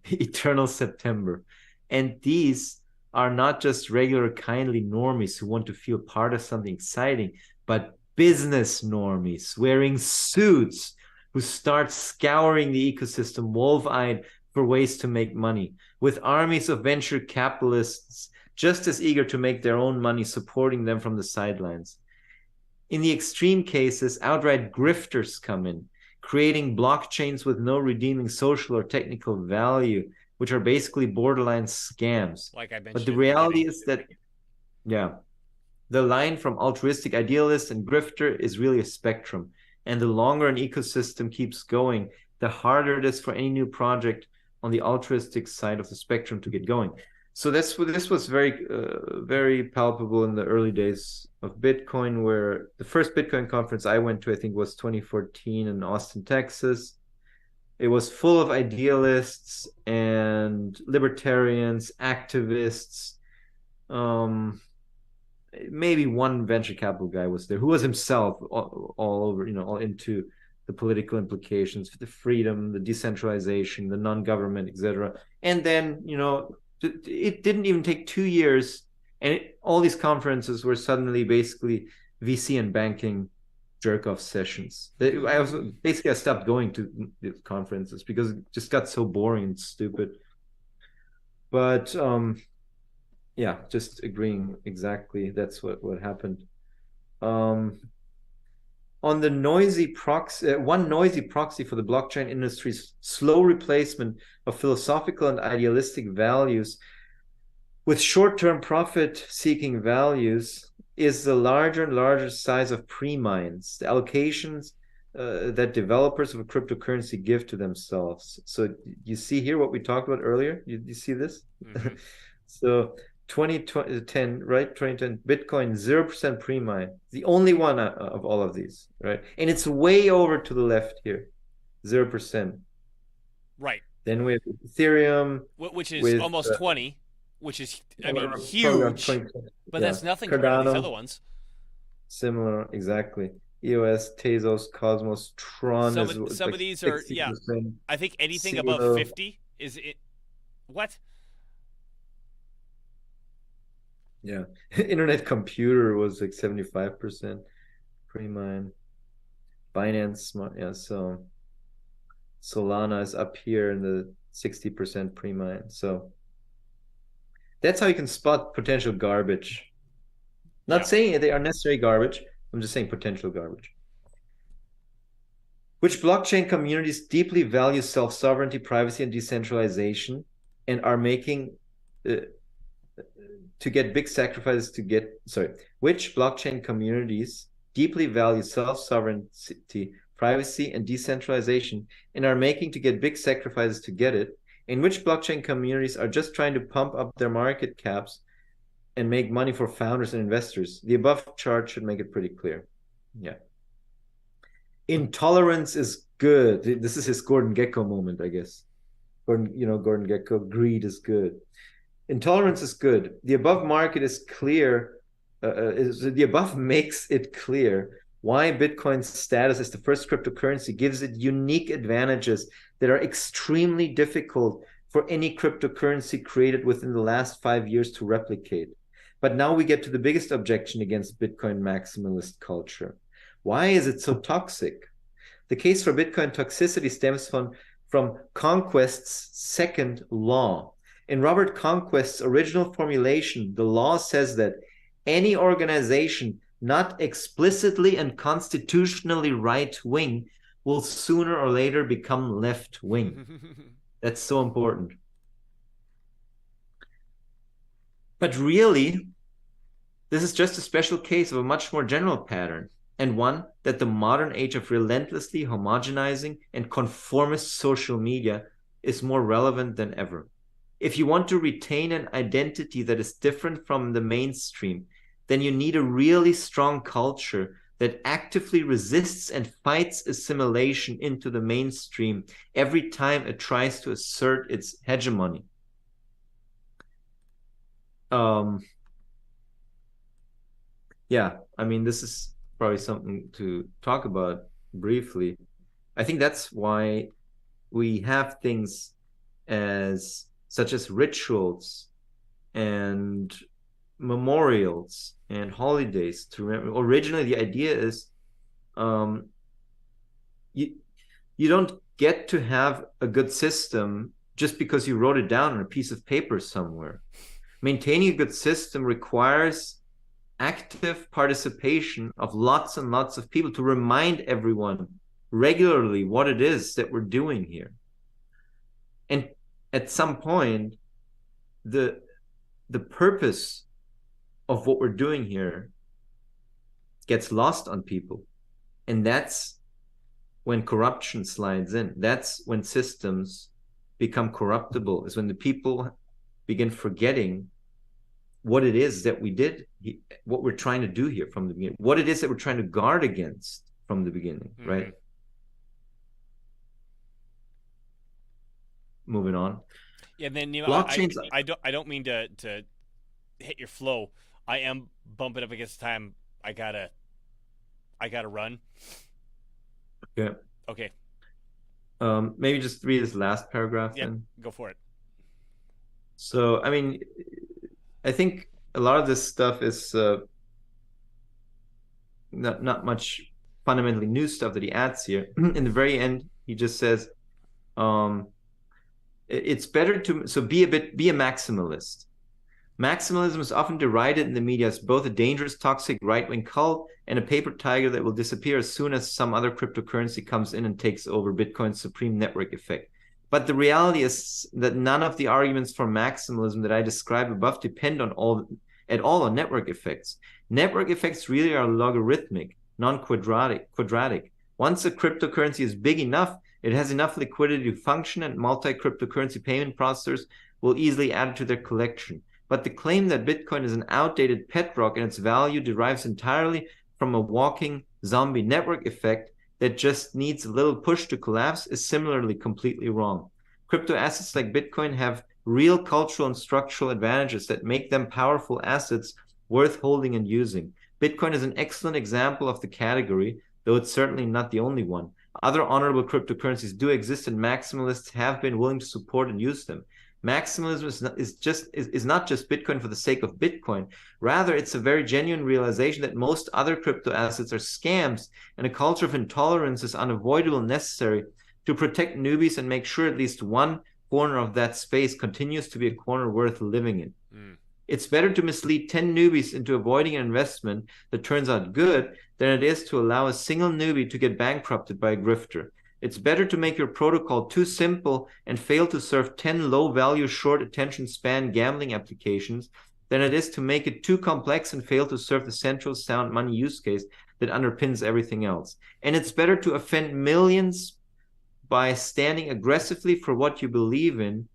Eternal September. And these are not just regular kindly normies who want to feel part of something exciting, but business normies wearing suits who start scouring the ecosystem wolf-eyed for ways to make money, with armies of venture capitalists just as eager to make their own money supporting them from the sidelines. In the extreme cases, outright grifters come in, creating blockchains with no redeeming social or technical value, which are basically borderline scams. Like I mentioned. But the reality is that, yeah, the line from altruistic idealist and grifter is really a spectrum. And the longer an ecosystem keeps going, the harder it is for any new project on the altruistic side of the spectrum to get going. So this was very palpable in the early days of Bitcoin, where the first Bitcoin conference I went to, I think, was 2014 in Austin, Texas. It was full of idealists and libertarians, activists. Maybe one venture capital guy was there who was himself all over, all into the political implications, the freedom, the decentralization, the non-government, etc. And then, it didn't even take 2 years, and all these conferences were suddenly basically VC and banking jerk-off sessions. I stopped going to the conferences because it just got so boring and stupid. But yeah, just agreeing exactly. That's what happened. On the noisy proxy, one noisy proxy for the blockchain industry's slow replacement of philosophical and idealistic values with short-term profit-seeking values is the larger and larger size of pre-mines, the allocations that developers of a cryptocurrency give to themselves. So you see here what we talked about earlier? You see this? Mm-hmm. So 2010, right? 2010, Bitcoin, 0% pre-mine. The only one of all of these, right? And it's way over to the left here, 0%. Right. Then we have Ethereum. Which is almost 20, which is, huge. But that's nothing compared to these other ones. Similar, exactly. EOS, Tezos, Cosmos, Tron. Some of these are, yeah. I think anything above 50 is it. What? Yeah, Internet Computer was like 75% pre-mine. Binance Smart, yeah. So Solana is up here in the 60% pre-mine. So that's how you can spot potential garbage. Not saying they are necessary garbage. I'm just saying potential garbage. Which blockchain communities deeply value self-sovereignty, privacy, and decentralization, and are making to get big sacrifices which blockchain communities deeply value self-sovereignty, privacy, and decentralization, and are making to get big sacrifices to get it, and which blockchain communities are just trying to pump up their market caps and make money for founders and investors. The above chart should make it pretty clear. Yeah. Intolerance is good. This is his Gordon Gekko moment, I guess. Gordon Gekko, greed is good. Intolerance is good. The above market is clear. The above makes it clear why Bitcoin's status as the first cryptocurrency gives it unique advantages that are extremely difficult for any cryptocurrency created within the last 5 years to replicate. But now we get to the biggest objection against Bitcoin maximalist culture. Why is it so toxic? The case for Bitcoin toxicity stems from Conquest's second law. In Robert Conquest's original formulation, the law says that any organization not explicitly and constitutionally right-wing will sooner or later become left-wing. That's so important. But really, this is just a special case of a much more general pattern, and one that the modern age of relentlessly homogenizing and conformist social media is more relevant than ever. If you want to retain an identity that is different from the mainstream, then you need a really strong culture that actively resists and fights assimilation into the mainstream every time it tries to assert its hegemony. yeah, I mean, this is probably something to talk about briefly. I think that's why we have things as such as rituals and memorials and holidays to remember. Originally, the idea is um, you you don't get to have a good system just because you wrote it down on a piece of paper somewhere. Maintaining a good system requires active participation of lots and lots of people to remind everyone regularly what it is that we're doing here. And at some point, the purpose of what we're doing here gets lost on people. And that's when corruption slides in. That's when systems become corruptible, is when the people begin forgetting what it is that we did, what we're trying to do here from the beginning, what it is that we're trying to guard against from the beginning, right? Moving on. Yeah, and then Nima, blockchains. I don't mean to hit your flow. I am bumping up against time. I gotta run. Yeah. Okay. Maybe just read this last paragraph then. Go for it. So, I mean, I think a lot of this stuff is not much fundamentally new stuff that he adds here. In the very end, he just says, it's better to be a maximalist. Maximalism is often derided in the media as both a dangerous, toxic right-wing cult and a paper tiger that will disappear as soon as some other cryptocurrency comes in and takes over Bitcoin's supreme network effect. But the reality is that none of the arguments for maximalism that I describe above depend at all on network effects. Network effects really are logarithmic, non-quadratic. Once a cryptocurrency is big enough, it has enough liquidity to function, and multi-cryptocurrency payment processors will easily add it to their collection. But the claim that Bitcoin is an outdated pet rock and its value derives entirely from a walking zombie network effect that just needs a little push to collapse is similarly completely wrong. Crypto assets like Bitcoin have real cultural and structural advantages that make them powerful assets worth holding and using. Bitcoin is an excellent example of the category, though it's certainly not the only one. Other honorable cryptocurrencies do exist, and maximalists have been willing to support and use them. Maximalism is not just Bitcoin for the sake of Bitcoin. Rather, it's a very genuine realization that most other crypto assets are scams, and a culture of intolerance is unavoidable and necessary to protect newbies and make sure at least one corner of that space continues to be a corner worth living in. It's better to mislead 10 newbies into avoiding an investment that turns out good than it is to allow a single newbie to get bankrupted by a grifter. It's better to make your protocol too simple and fail to serve 10 low-value, short attention span gambling applications than it is to make it too complex and fail to serve the central sound money use case that underpins everything else. And it's better to offend millions by standing aggressively for what you believe in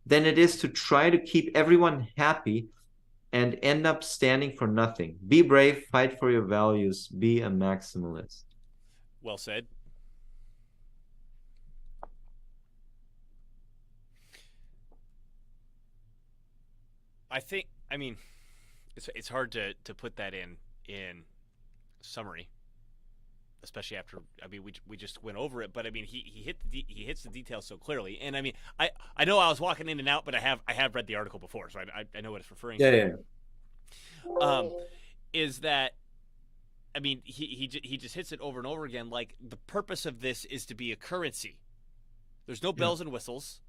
than it is to try to keep everyone happy and end up standing for nothing. Be brave, fight for your values, be a maximalist. Well said. I mean, it's hard to put that in summary, especially after, I mean, we just went over it, but I mean, he hits the details so clearly. And I mean, I know I was walking in and out, but I have read the article before, so I know what it's referring to. Yeah. Is that, I mean, he just hits it over and over again. Like, the purpose of this is to be a currency. There's no bells and whistles,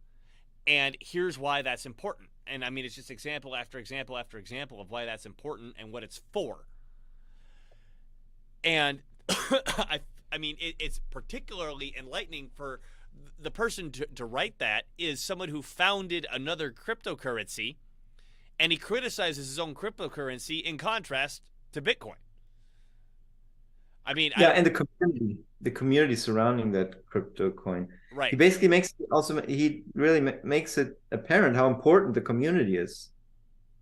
and here's why that's important. And I mean, it's just example after example after example of why that's important and what it's for. And I mean, it's particularly enlightening for the person to write that is someone who founded another cryptocurrency, and he criticizes his own cryptocurrency in contrast to Bitcoin. I mean, and the community surrounding that crypto coin. Right. He basically really makes it apparent how important the community is.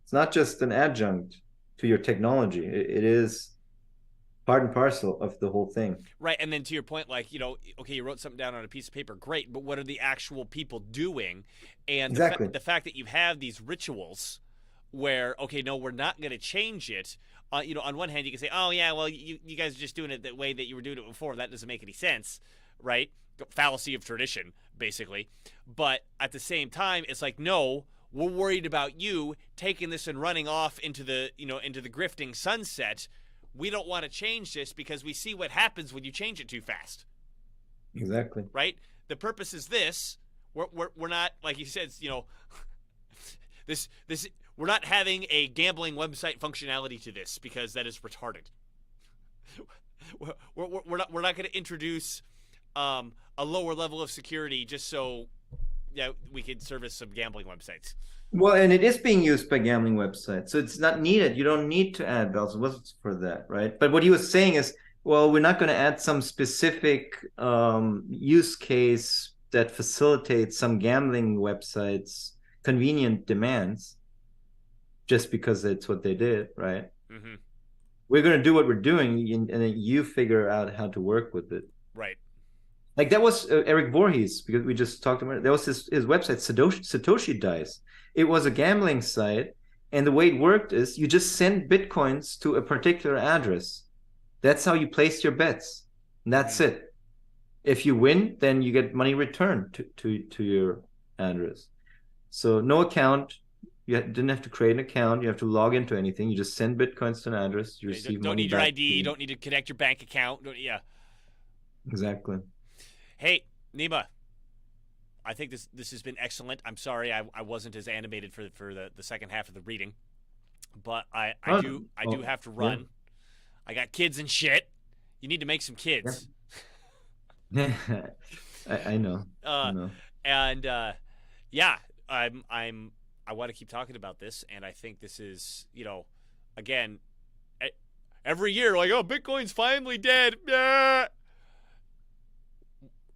It's not just an adjunct to your technology. It is part and parcel of the whole thing. Right. And then to your point, like, okay, you wrote something down on a piece of paper, great, but what are the actual people doing? And exactly. the fact that you have these rituals where, okay, no, we're not going to change it. on one hand, you can say, oh yeah, well, you guys are just doing it the way that you were doing it before. That doesn't make any sense, right? Fallacy of tradition, basically. But at the same time, it's like, no, we're worried about you taking this and running off into the grifting sunset. We don't want to change this because we see what happens when you change it too fast. Exactly. Right? The purpose is this. We're not, like you said, this we're not having a gambling website functionality to this because that is retarded. We're not going to introduce a lower level of security just so we could service some gambling websites. Well, and it is being used by gambling websites, so it's not needed. You don't need to add bells and whistles for that, right? But what he was saying is, well, we're not going to add some specific use case that facilitates some gambling websites' convenient demands just because it's what they did, right? Mm-hmm. We're going to do what we're doing, and then you figure out how to work with it. Right. Like that was Eric Voorhees, because we just talked about it. That was his website, Satoshi Dice. It was a gambling site, and the way it worked is you just send bitcoins to a particular address. That's how you place your bets, and that's it. If you win, then you get money returned to your address. So no account. You didn't have to create an account. You have to log into anything. You just send bitcoins to an address. You receive don't money need your back. ID. You don't need to connect your bank account. Yeah. Exactly. Hey, Nima, I think this has been excellent. I'm sorry I wasn't as animated for the second half of the reading, but I do have to run. Yeah. I got kids and shit. You need to make some kids. Yeah. I know. I know. And yeah, I want to keep talking about this, and I think this is, again, every year like, oh, Bitcoin's finally dead. Yeah.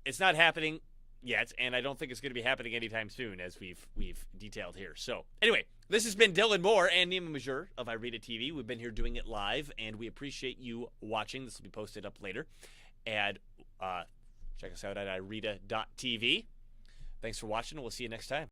It's not happening yet, and I don't think it's going to be happening anytime soon, as we've detailed here. So anyway, this has been Dylan Moore and Nima Majur of Irida TV. We've been here doing it live, and we appreciate you watching. This will be posted up later. And check us out at irida.tv. Thanks for watching, and we'll see you next time.